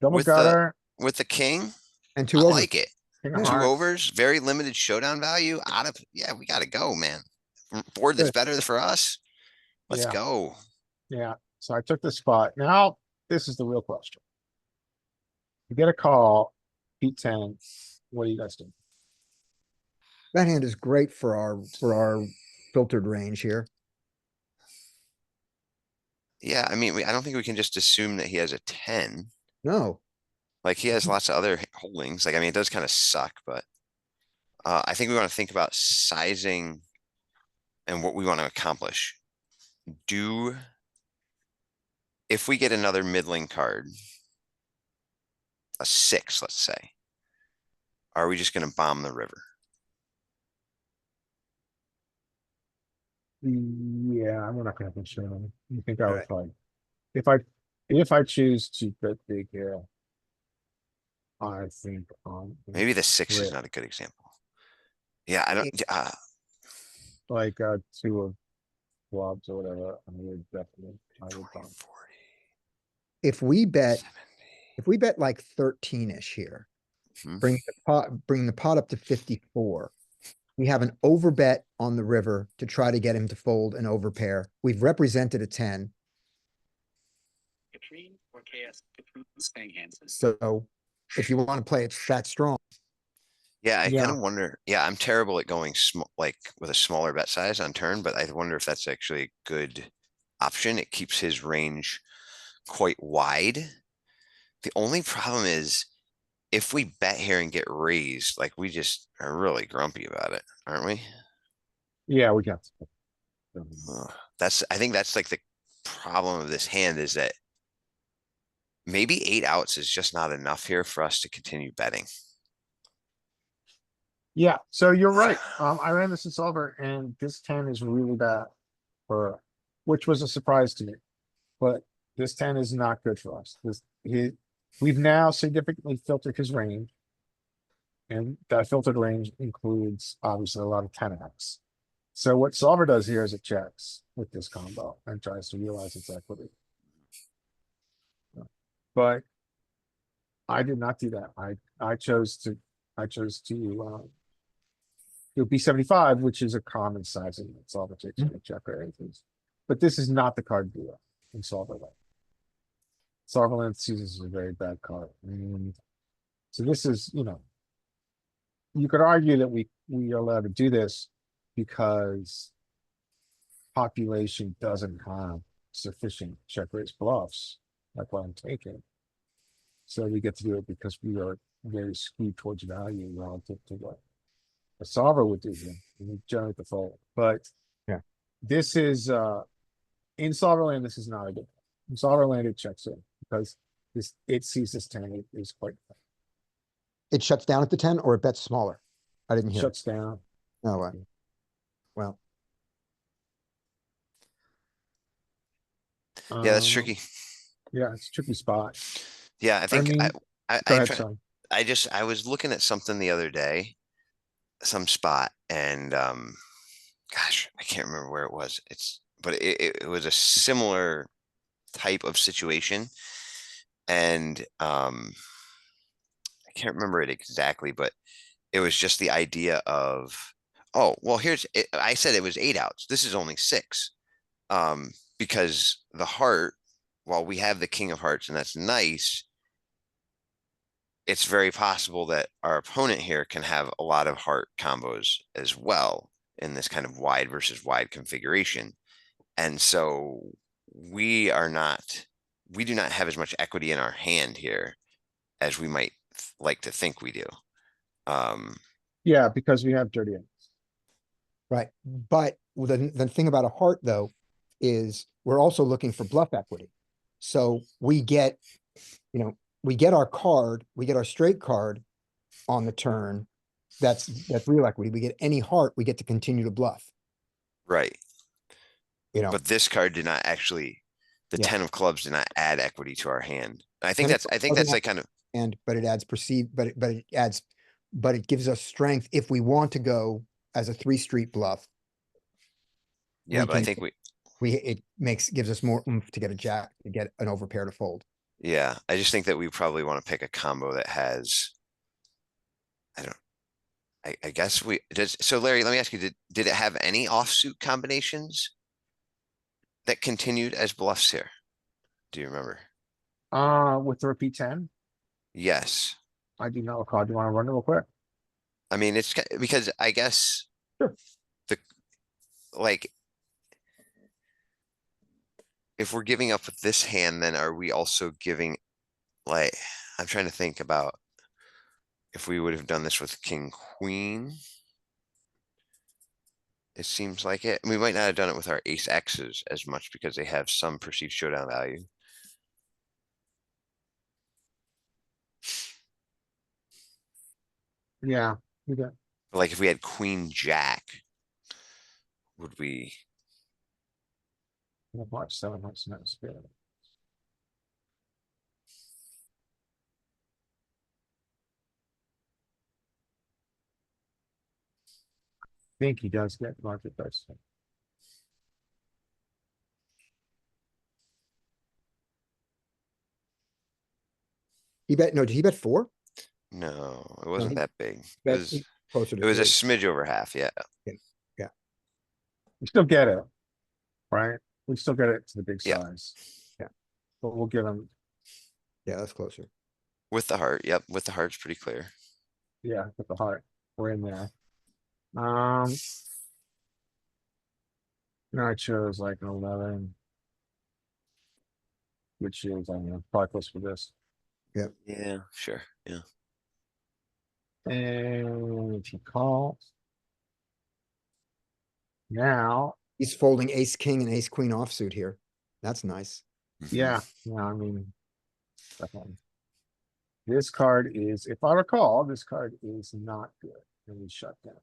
Double with the- gutter. with the king. And I 2 over. like it. king of 2 hearts. overs, very limited showdown value out of, yeah, we gotta go, man. Board that's Good. better for us. Let's Yeah. go. Yeah, so I took the spot. Now, this is the real question. You get a call, Pete 10, what do you guys do? That hand is great for our filtered range here. Yeah, I mean, I don't think we can just assume that he has a 10. No, Like, he has lots of other holdings. Like, I mean, it does kind of suck, but I think we want to think about sizing and what we want to accomplish. If we get another middling card, a 6, let's say, are we just going to bomb the river? Yeah, we're not gonna have show them. You think I would Alright. probably, if I choose to bet big here. I think, Maybe the 6 is Right. not a good example. Yeah, I don't, like, 2 of clubs or whatever, I would definitely, I would 20, bump. 40, if we bet, 70. like 13-ish here, Mhm. bring the pot up to 54. We have an overbet on the river to try to get him to fold an overpair. We've represented a 10, Katrine or KS Katrine staying hands. so if you want to play it that strong, Yeah, I Yeah. kind of wonder, yeah, I'm terrible at going small, like with a smaller bet size on turn, but I wonder if that's actually a good option. It keeps his range quite wide. The only problem is if we bet here and get raised, like, we just are really grumpy about it, aren't we? Yeah, we got. I think that's like the problem of this hand, is that maybe 8 outs is just not enough here for us to continue betting. Yeah, so you're right. I ran this in solver and this 10 is really bad for, which was a surprise to me. But this 10 is not good for us. We've now significantly filtered his range. And that filtered range includes obviously a lot of 10x. So what solver does here is it checks with this combo and tries to realize its equity. But I did not do that. I chose to do B75, which is a common sizing that solver takes with check raises. But this is not the card to do it in solver land. Solver land sees this as a very bad card. So this is, you could argue that we are allowed to do this because population doesn't have sufficient check raise bluffs, like what I'm taking. So we get to do it because we are very skewed towards value relative to what a solver would do here. And we generate the fold, but Yeah. this is in solver land. This is not a good. In solver land, it checks in because it sees this 10 is quite It shuts down at the 10 or it bets smaller? I didn't hear. shuts down. Oh, well, Yeah, that's Um, tricky. Yeah, it's a tricky spot. Yeah, I think mean, I, Go I'm ahead, trying- son. I was looking at something the other day, some spot, and gosh, I can't remember where it was. But it was a similar type of situation. And I can't remember it exactly, but it was just the idea of, oh, well, I said it was 8 outs. This is only 6. Because the heart, while we have the king of hearts and that's nice, it's very possible that our opponent here can have a lot of heart combos as well in this kind of wide versus wide configuration. And so we do not have as much equity in our hand here as we might like to think we do. Yeah, because we have dirty ends. right. But the thing about a heart though, is we're also looking for bluff equity. So we get, we get our card, we get our straight card on the turn. That's real equity. We get any heart, we get to continue to bluff, Right. But But this card did not actually, the Yeah. 10 of clubs did not add equity to our hand. I think 10 of that's doesn't like kind of, but it adds perceived, but it gives us strength if we want to go as a 3-street bluff. yeah, we but I can- think It gives us more oomph to get a jack, to get an overpair to fold. yeah, I just think that we probably want to pick a combo that has, I guess so Larry, let me ask you, did it have any offsuit combinations that continued as bluffs here? Do you remember? With the repeat 10, Yes. I do not recall. Do you want to run it real quick? I mean, it's because I guess Sure. like, if we're giving up with this hand, then are we also giving, like, I'm trying to think about if we would have done this with king, queen. It seems like it. We might not have done it with our ace X's as much because they have some perceived showdown value. Yeah, we got. Like if we had queen, jack, would we? Watch 7 hearts, no spirit. Think he does get market price. Did he bet 4? No, it wasn't he that big. Bet closer It to was a 3. smidge over half, yeah. We still get it, right? We still get it to the big Yeah. size. Yeah. But we'll get him, Yeah, that's closer. With the heart, yep, with the heart's pretty clear. yeah, with the heart. We're in there. No, I chose like an 11. Which is, I mean, probably close for this. Yeah, sure, yeah. And he calls. Now, He's folding ace king and ace queen offsuit here. That's nice. Mhm. yeah, I mean. Definitely. This card is, if I recall, this card is not good. And we shut down.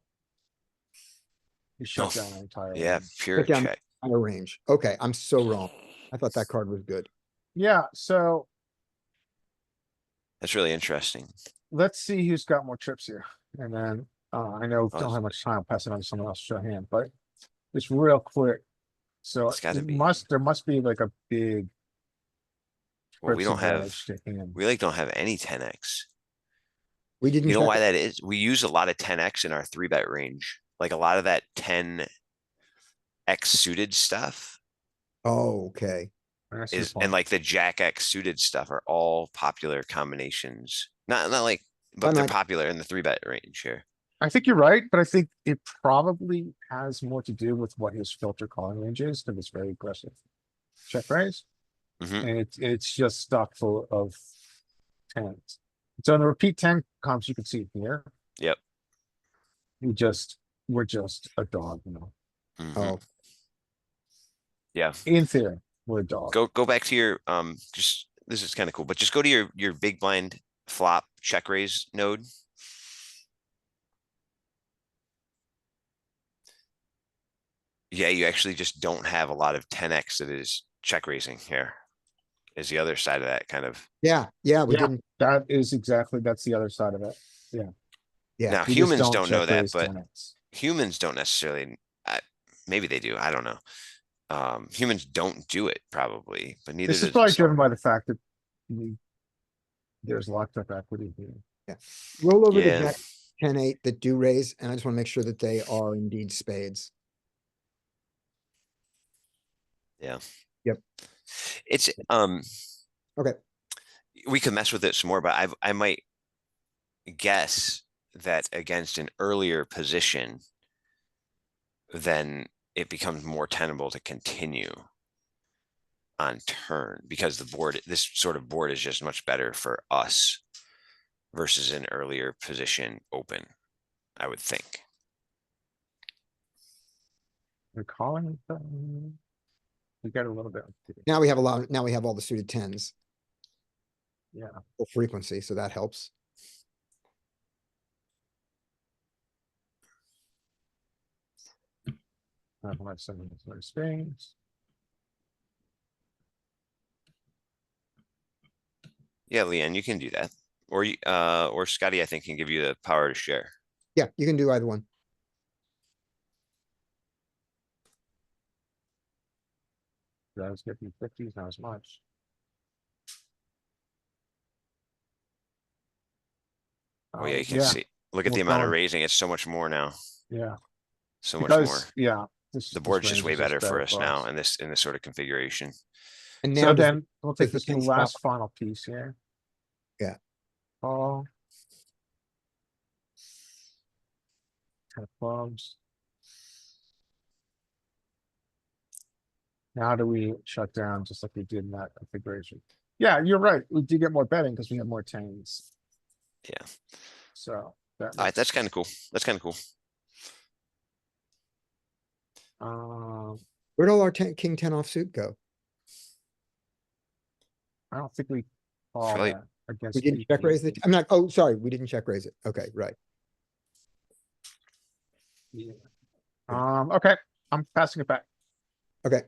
We shut Oh, down our entire. Yeah, range. pure Put down check. out of range. Okay, I'm so wrong. I thought that card was good. Yeah, so That's really interesting. let's see who's got more trips here. And then, I know we Oh, don't have much time, I'll pass it on to someone else to show hand, but just real quick. So It's gotta be. there must be like a big. Well, we trips don't have, advantage to him. we like don't have any 10x. We didn't. You know check why it. that is? We use a lot of 10x in our 3-bet range. Like a lot of that 10x suited stuff I Oh, okay. see your is, point. and like the Jack X suited stuff are all popular combinations. Not like, but they're might- popular in the 3-bet range here. I think you're right, but I think it probably has more to do with what his filter calling range is, because it's very aggressive. Check raise, Mhm. and it's just stuck full of tens. So in the repeat 10 comps, you can see it here. Yep. We're just a dog, you know, Mhm. Oh, Yeah. in theory, we're a dog. Go back to your, just, this is kind of cool, but just go to your big blind flop check raise node. Yeah, you actually just don't have a lot of 10x that is check raising here. Is the other side of that kind of. yeah, we Yeah. didn't. That is exactly, that's the other side of it. Yeah, Now We just humans don't know check that, raise but 10x. humans don't necessarily, maybe they do, I don't know. Humans don't do it probably, but neither This is does. probably some- driven by the fact that there's locked up equity here. roll over the Yeah. jack 10-8 that do raise, and I just want to make sure that they are indeed spades. It's, Okay, we could mess with it some more, but I might guess that against an earlier position, then it becomes more tenable to continue on turn because the board, this sort of board is just much better for us versus an earlier position open, I would think. We're calling. We got a little bit. now we have a lot, now we have all the suited tens, Yeah, full frequency, so that helps. I have some of those things. Yeah, Leanne, you can do that. Or you, or Scotty, I think can give you the power to share. Yeah, you can do either one. I was getting 50s, not as much. Oh yeah, you can see, look at the we're amount of going- raising. It's so much more now, Yeah, so much more. because, yeah. The board's just way better for us now in this sort of configuration. And So now does- then we'll take does the this 10 stop? last final piece here. Yeah. Oh. 10 of clubs. Now do we shut down just like we did in that configuration? Yeah, you're right. We do get more betting because we have more tens. Yeah. So. that Alright, that's makes- kind of cool. That's kind of cool. where'd all our king 10 offsuit go? I don't think we call Probably- that against. We didn't weak check raise it. pieces. I'm not, oh, sorry, we didn't check raise it. Okay, right. Yeah. Okay, I'm passing it back. Okay.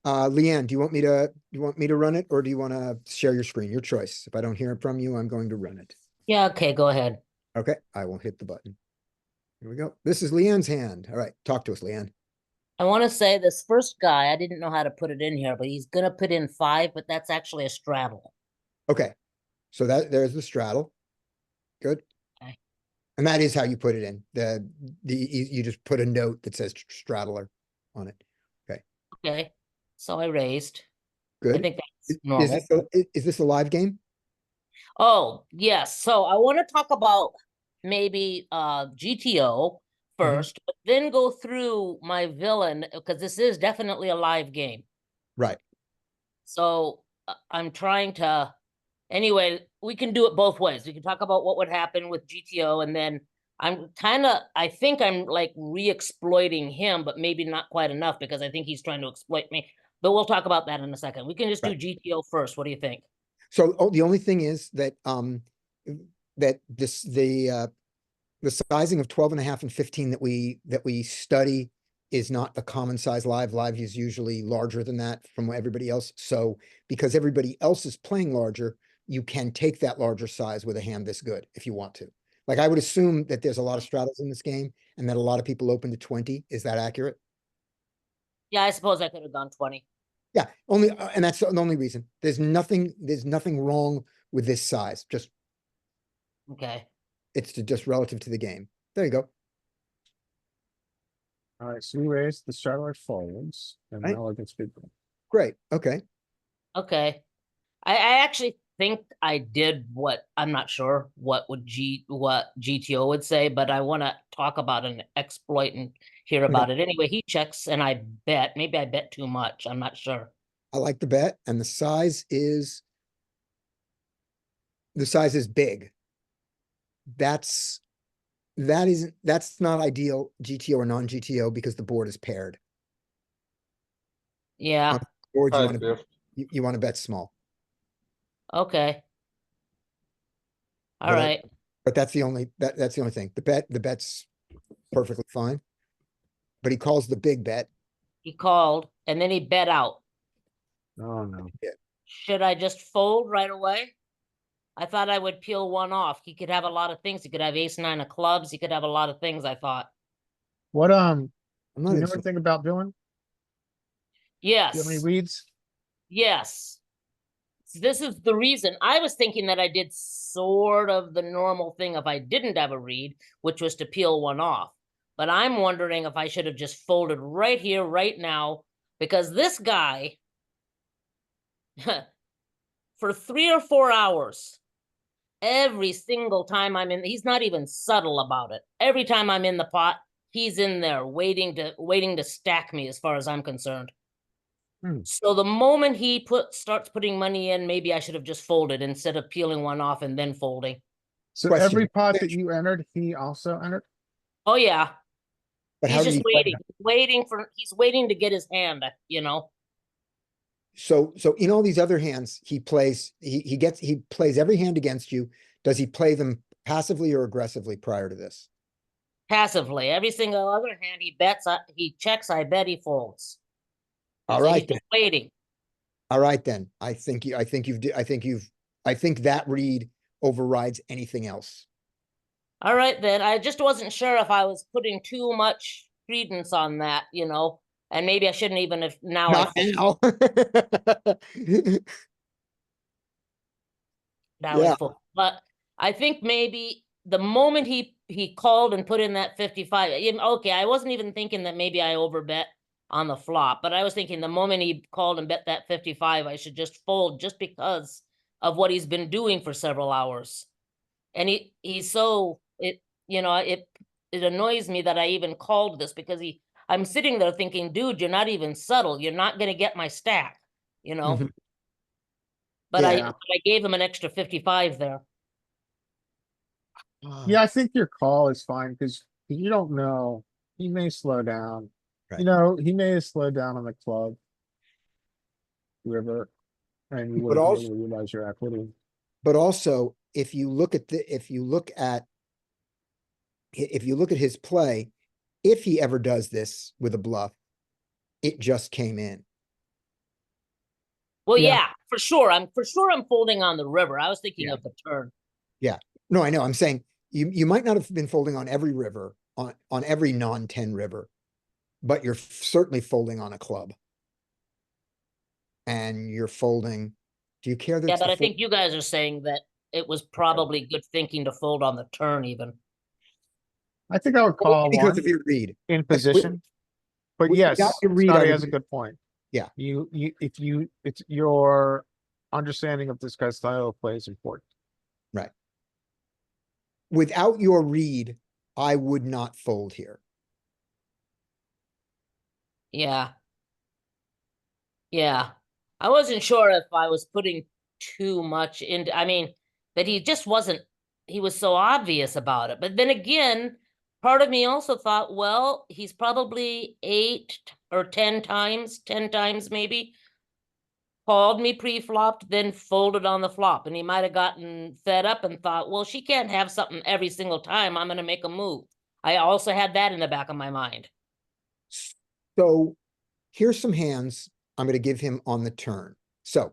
Leanne, do you want me to run it, or do you want to share your screen? Your choice. If I don't hear it from you, I'm going to run it. Yeah, okay, go ahead. Okay, I will hit the button. Here we go. This is Leanne's hand. All right, talk to us, Leanne. I want to say this first guy, I didn't know how to put it in here, but he's gonna put in 5, but that's actually a straddle. Okay, so there's the straddle. Good. Okay. And that is how you put it in. You just put a note that says straddler on it. Okay, so I raised. I Good. think that's Is normal. is this a live game? Oh, yes, so I want to talk about maybe GTO first, but then go through my villain, because this is definitely a live game. Right. So I'm trying to, anyway, we can do it both ways. We can talk about what would happen with GTO, and then I think I'm like re-exploiting him, but maybe not quite enough because I think he's trying to exploit me. But we'll talk about that in a second. We can just do Right. GTO first. What do you think? So, the only thing is that, that the sizing of 12 and a half and 15 that we study is not the common size live. Live is usually larger than that from everybody else. So because everybody else is playing larger, you can take that larger size with a hand this good if you want to. Like, I would assume that there's a lot of straddles in this game and that a lot of people open to 20. Is that accurate? Yeah, I suppose I could have gone 20. Yeah, only, and that's the only reason. There's nothing wrong with this size. Just, Okay. it's just relative to the game. There you go. Alright, so we raised the straddler folds, and Right. now we're against big blind. Great. Okay. Okay. I actually think I did what, I'm not sure what GTO would say, but I want to talk about an exploit and hear Okay. about it. Anyway, he checks and I bet, maybe I bet too much. I'm not sure. I like the bet, and the size is big. That's not ideal GTO or non-GTO because the board is paired. Yeah, Boards you Hi, want to Pierre. you want to bet small, okay. All But right. but that's the only thing. The bet's perfectly fine. But he calls the big bet. He called and then he bet out. Oh, no. Should I just fold right away? I thought I would peel one off. He could have a lot of things. He could have ace nine of clubs. He could have a lot of things, I thought. What, I'm do not you know even- anything about Dylan? Do you have any Yes, reads? yes. This is the reason. I was thinking that I did sort of the normal thing if I didn't have a read, which was to peel one off. But I'm wondering if I should have just folded right here, right now, because this guy, for 3 or 4 hours, every single time I'm in, he's not even subtle about it. Every time I'm in the pot, he's in there waiting to stack me as far as I'm concerned. Hmm. So the moment he starts putting money in, maybe I should have just folded instead of peeling one off and then folding. So Question. every pot that you entered, he also entered? Oh yeah, But how he's do just you play he's waiting to get his hand, you know. So in all these other hands, he plays every hand against you. Does he play them passively or aggressively prior to this? Passively. Every single other hand he bets, he checks, I bet he folds. All So right, he's just waiting. All right, then. I think that read overrides anything else. All right, then. I just wasn't sure if I was putting too much credence on that, you know, and maybe I shouldn't even have now. Not now. Now Yeah. I fold. But I think maybe the moment he called and put in that 55, okay, I wasn't even thinking that maybe I overbet on the flop, but I was thinking the moment he called and bet that 55, I should just fold just because of what he's been doing for several hours. And he's so it annoys me that I even called this because I'm sitting there thinking, dude, you're not even subtle. You're not gonna get my stack, you know. Mhm. But Yeah. I gave him an extra 55 there. Yeah, I think your call is fine, because you don't know, he may slow down. Right. You know, he may have slowed down on the club. River, and you But wouldn't also- really realize your equity. But also, if you look at his play, if he ever does this with a bluff, it just came in. Well, Yeah. yeah, for sure. I'm folding on the river. I was thinking Yeah. of the turn. No, I know. I'm saying you might not have been folding on every river, on every non-10 river, but you're certainly folding on a club. And you're folding. Do you care that? Yeah, it's but the I think you guys are saying that it was probably good thinking to fold on the turn even. I think I would call because one of your read? in position. But without yes, your read, I Scotty would has a do- good point. Yeah. It's your understanding of this guy's style of play is important. Without your read, I would not fold here. Yeah. Yeah. I wasn't sure if I was putting too much into, I mean, that he just wasn't, he was so obvious about it. But then again, part of me also thought, well, he's probably 8 or 10 times maybe called me pre-flopped, then folded on the flop, and he might have gotten fed up and thought, well, she can't have something every single time. I'm gonna make a move. I also had that in the back of my mind. So here's some hands I'm gonna give him on the turn. So,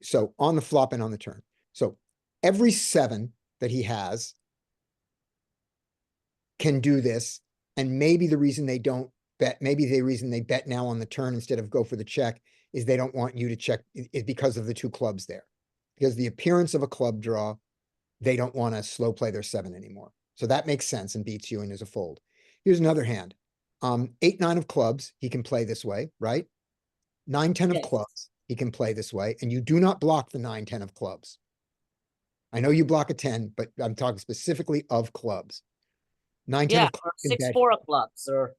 so on the flop and on the turn. So every 7 that he has can do this. And maybe the reason they don't bet, maybe the reason they bet now on the turn instead of go for the check is they don't want you to check, is because of the 2 clubs there. Because the appearance of a club draw, they don't want to slow play their 7 anymore. So that makes sense and beats you and is a fold. Here's another hand. 8, 9 of clubs, he can play this way, right? 9, 10 of Yes. clubs, he can play this way, and you do not block the 9, 10 of clubs. I know you block a 10, but I'm talking specifically of clubs. 9, 10 Yeah, of or clubs can bet. 6-4 of clubs, or.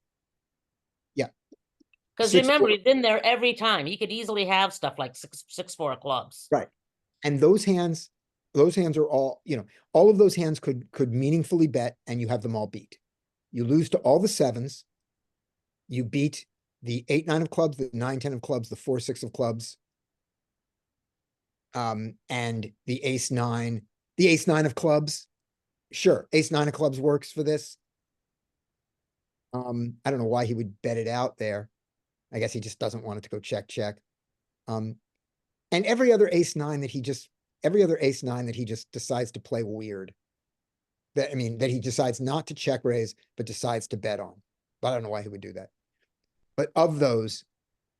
Yeah. Because 6-4 remember, he's in there every time. He could easily have stuff like 6-4 of clubs. Right. And those hands are all, all of those hands could meaningfully bet and you have them all beat. You lose to all the 7s. You beat the 8, 9 of clubs, the 9, 10 of clubs, the 4, 6 of clubs. And the ace 9 of clubs. Sure, ace 9 of clubs works for this. I don't know why he would bet it out there. I guess he just doesn't want it to go check, check. And every other ace 9 that he just decides to play weird. That he decides not to check raise, but decides to bet on. But I don't know why he would do that. But of those,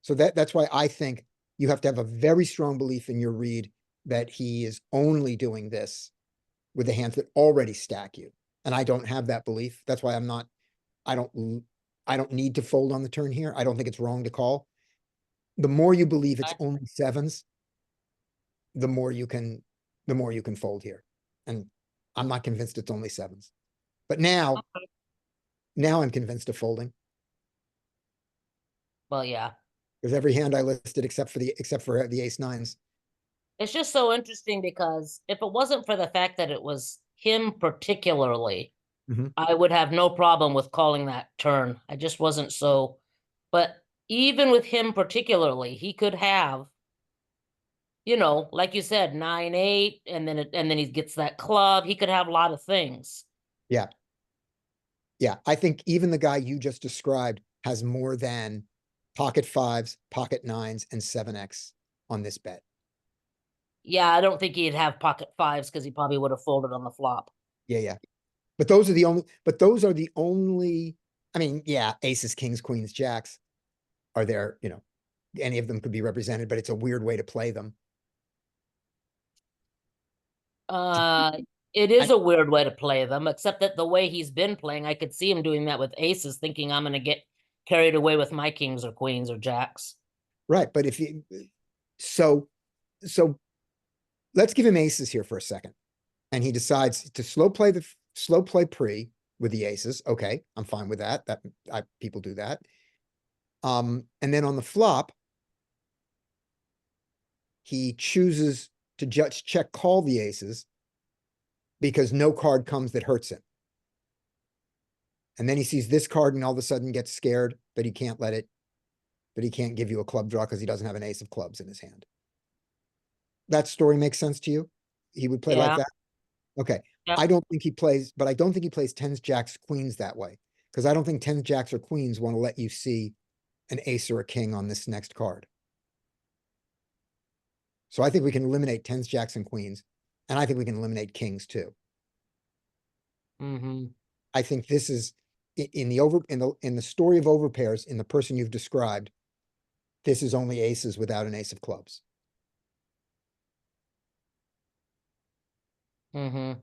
so that's why I think you have to have a very strong belief in your read that he is only doing this with the hands that already stack you. And I don't have that belief. That's why I don't need to fold on the turn here. I don't think it's wrong to call. The more you believe it's only 7s, the more you can fold here. And I'm not convinced it's only 7s. But now I'm convinced of folding. Well, yeah. There's every hand I listed except for the ace 9s. It's just so interesting because if it wasn't for the fact that it was him particularly, Mhm. I would have no problem with calling that turn. I just wasn't so, but even with him particularly, he could have, like you said, 9, 8, and then he gets that club. He could have a lot of things. Yeah. Yeah, I think even the guy you just described has more than pocket 5s, pocket 9s, and 7x on this bet. Yeah, I don't think he'd have pocket 5s because he probably would have folded on the flop. Yeah. But those are the only, yeah, aces, kings, queens, jacks are there, any of them could be represented, but it's a weird way to play them. It is a weird way to play them, except that the way he's been playing, I could see him doing that with aces, thinking I'm going to get carried away with my kings or queens or jacks. Right, but so let's give him aces here for a second. And he decides to slow play pre with the aces. Okay, I'm fine with that. People do that. And then on the flop, he chooses to just check call the aces because no card comes that hurts him. And then he sees this card and all of a sudden gets scared, but he can't give you a club draw because he doesn't have an ace of clubs in his hand. That story makes sense to you? He would play like Yeah. that? Okay. Yep. I don't think he plays 10s, jacks, queens that way. Because I don't think 10s, jacks, or queens want to let you see an ace or a king on this next card. So I think we can eliminate 10s, jacks, and queens. And I think we can eliminate kings too. Mm-hmm. I think this is in the story of overpairs, in the person you've described, this is only aces without an ace of clubs. Mm-hmm.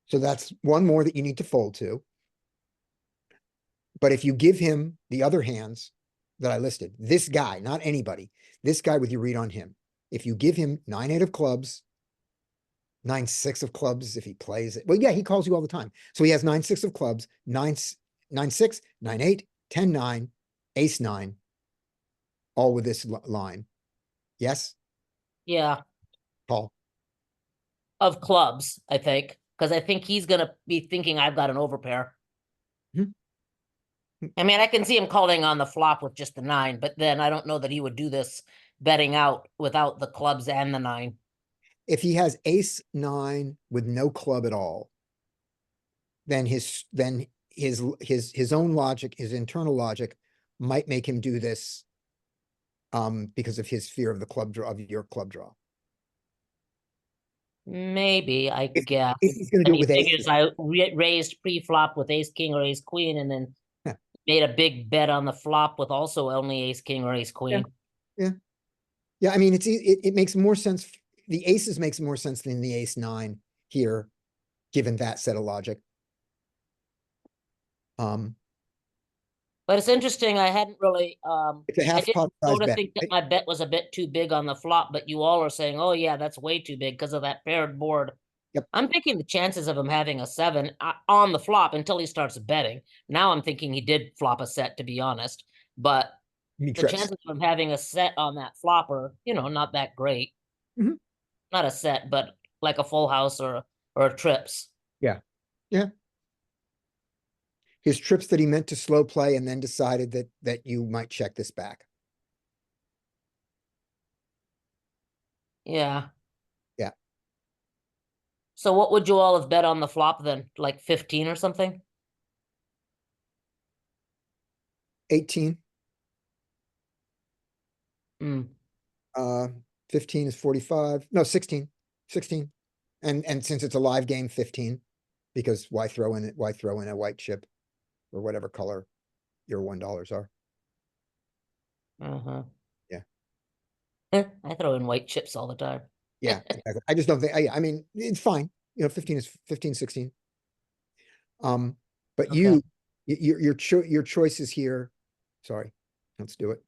So that's one more that you need to fold to. But if you give him the other hands that I listed, this guy, not anybody, this guy with your read on him, if you give him 9, 8 of clubs, 9, 6 of clubs, if he plays it, well, yeah, he calls you all the time. So he has 9, 6 of clubs, 9, 6, 9, 8, 10, 9, ace 9, all with this line. Yes, Yeah, Paul? of clubs, I think, because I think he's gonna be thinking I've got an overpair. I mean, I can see him calling on the flop with just the 9, but then I don't know that he would do this betting out without the clubs and the 9. If he has ace nine with no club at all, then his own logic, his internal logic might make him do this because of his fear of the club draw, of your club draw. Maybe, I If- guess. If he's gonna And do it he with figures aces, I raised pre-flop with ace king or ace queen and then Yeah. made a big bet on the flop with also only ace king or ace queen. yeah, I mean, it makes more sense. The aces makes more sense than the ace nine here, given that set of logic. But it's interesting, I hadn't really, It's a I half didn't pot go size to bet. think that my bet was a bit too big on the flop, but you all are saying, oh yeah, that's way too big because of that paired board. Yep. I'm thinking the chances of him having a 7 on the flop until he starts betting. Now I'm thinking he did flop a set, to be honest, but He the trips. chances of him having a set on that flop are, not that great. Mhm. Not a set, but like a full house or a trips. His trips that he meant to slow play and then decided that you might check this back. Yeah. Yeah. So what would you all have bet on the flop then? Like 15 or something? 18, Hmm. 15 is 45, no, 16. And since it's a live game, 15, because why throw in a white chip or whatever color your $1 are? Uh-huh. Yeah. I throw in white chips all the time. Yeah, exactly. I just don't think, I mean, it's fine, 15 is 15, 16. But Okay. your choices here, sorry, let's do it.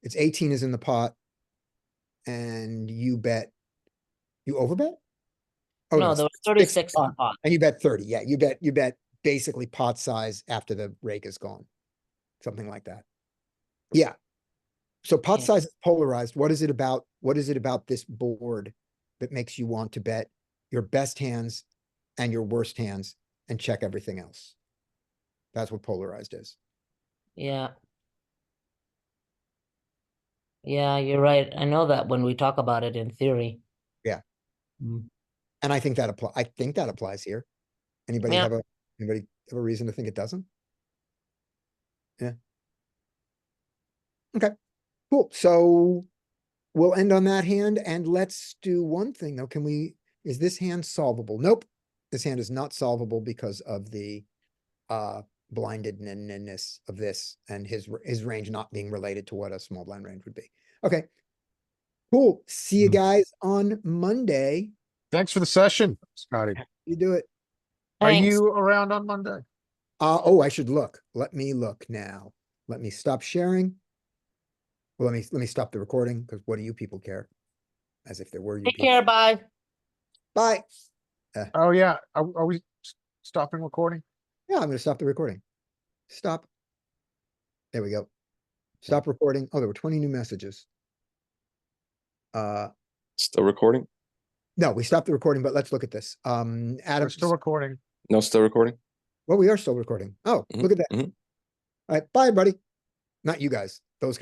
It's 18 is in the pot. And you overbet? Oh, No, there was 6 36 in the pot. And you bet 30, yeah, you bet basically pot size after the rake is gone. Something like that. Yeah. So pot Yeah. size is polarized. What is it about this board that makes you want to bet your best hands and your worst hands and check everything else? That's what polarized is. Yeah. Yeah, you're right. I know that when we talk about it in theory. Yeah. Mm. And I think that applies here. Anybody Yeah. have a reason to think it doesn't? Yeah. Okay, cool. So we'll end on that hand and let's do one thing though. Is this hand solvable? Nope. This hand is not solvable because of the blindedness of this and his range not being related to what a small blind range would be. Okay. Cool. See you guys on Monday. Thanks for the session, Scotty. You do it. Are Thanks. you around on Monday? Oh, I should look. Let me look now. Let me stop sharing. Well, let me stop the recording because what do you people care? As if there were you Take people. care, bye. Bye. Oh, yeah. Are we stopping recording? Yeah, I'm gonna stop the recording. Stop. There we go. Stop recording. Oh, there were 20 new messages. Still recording? No, we stopped the recording, but let's look at this. We're Adam, still recording. No, still recording? well, we are still recording. Oh, Mhm, look at that. mhm. All right, bye, everybody. Not you guys, those guys.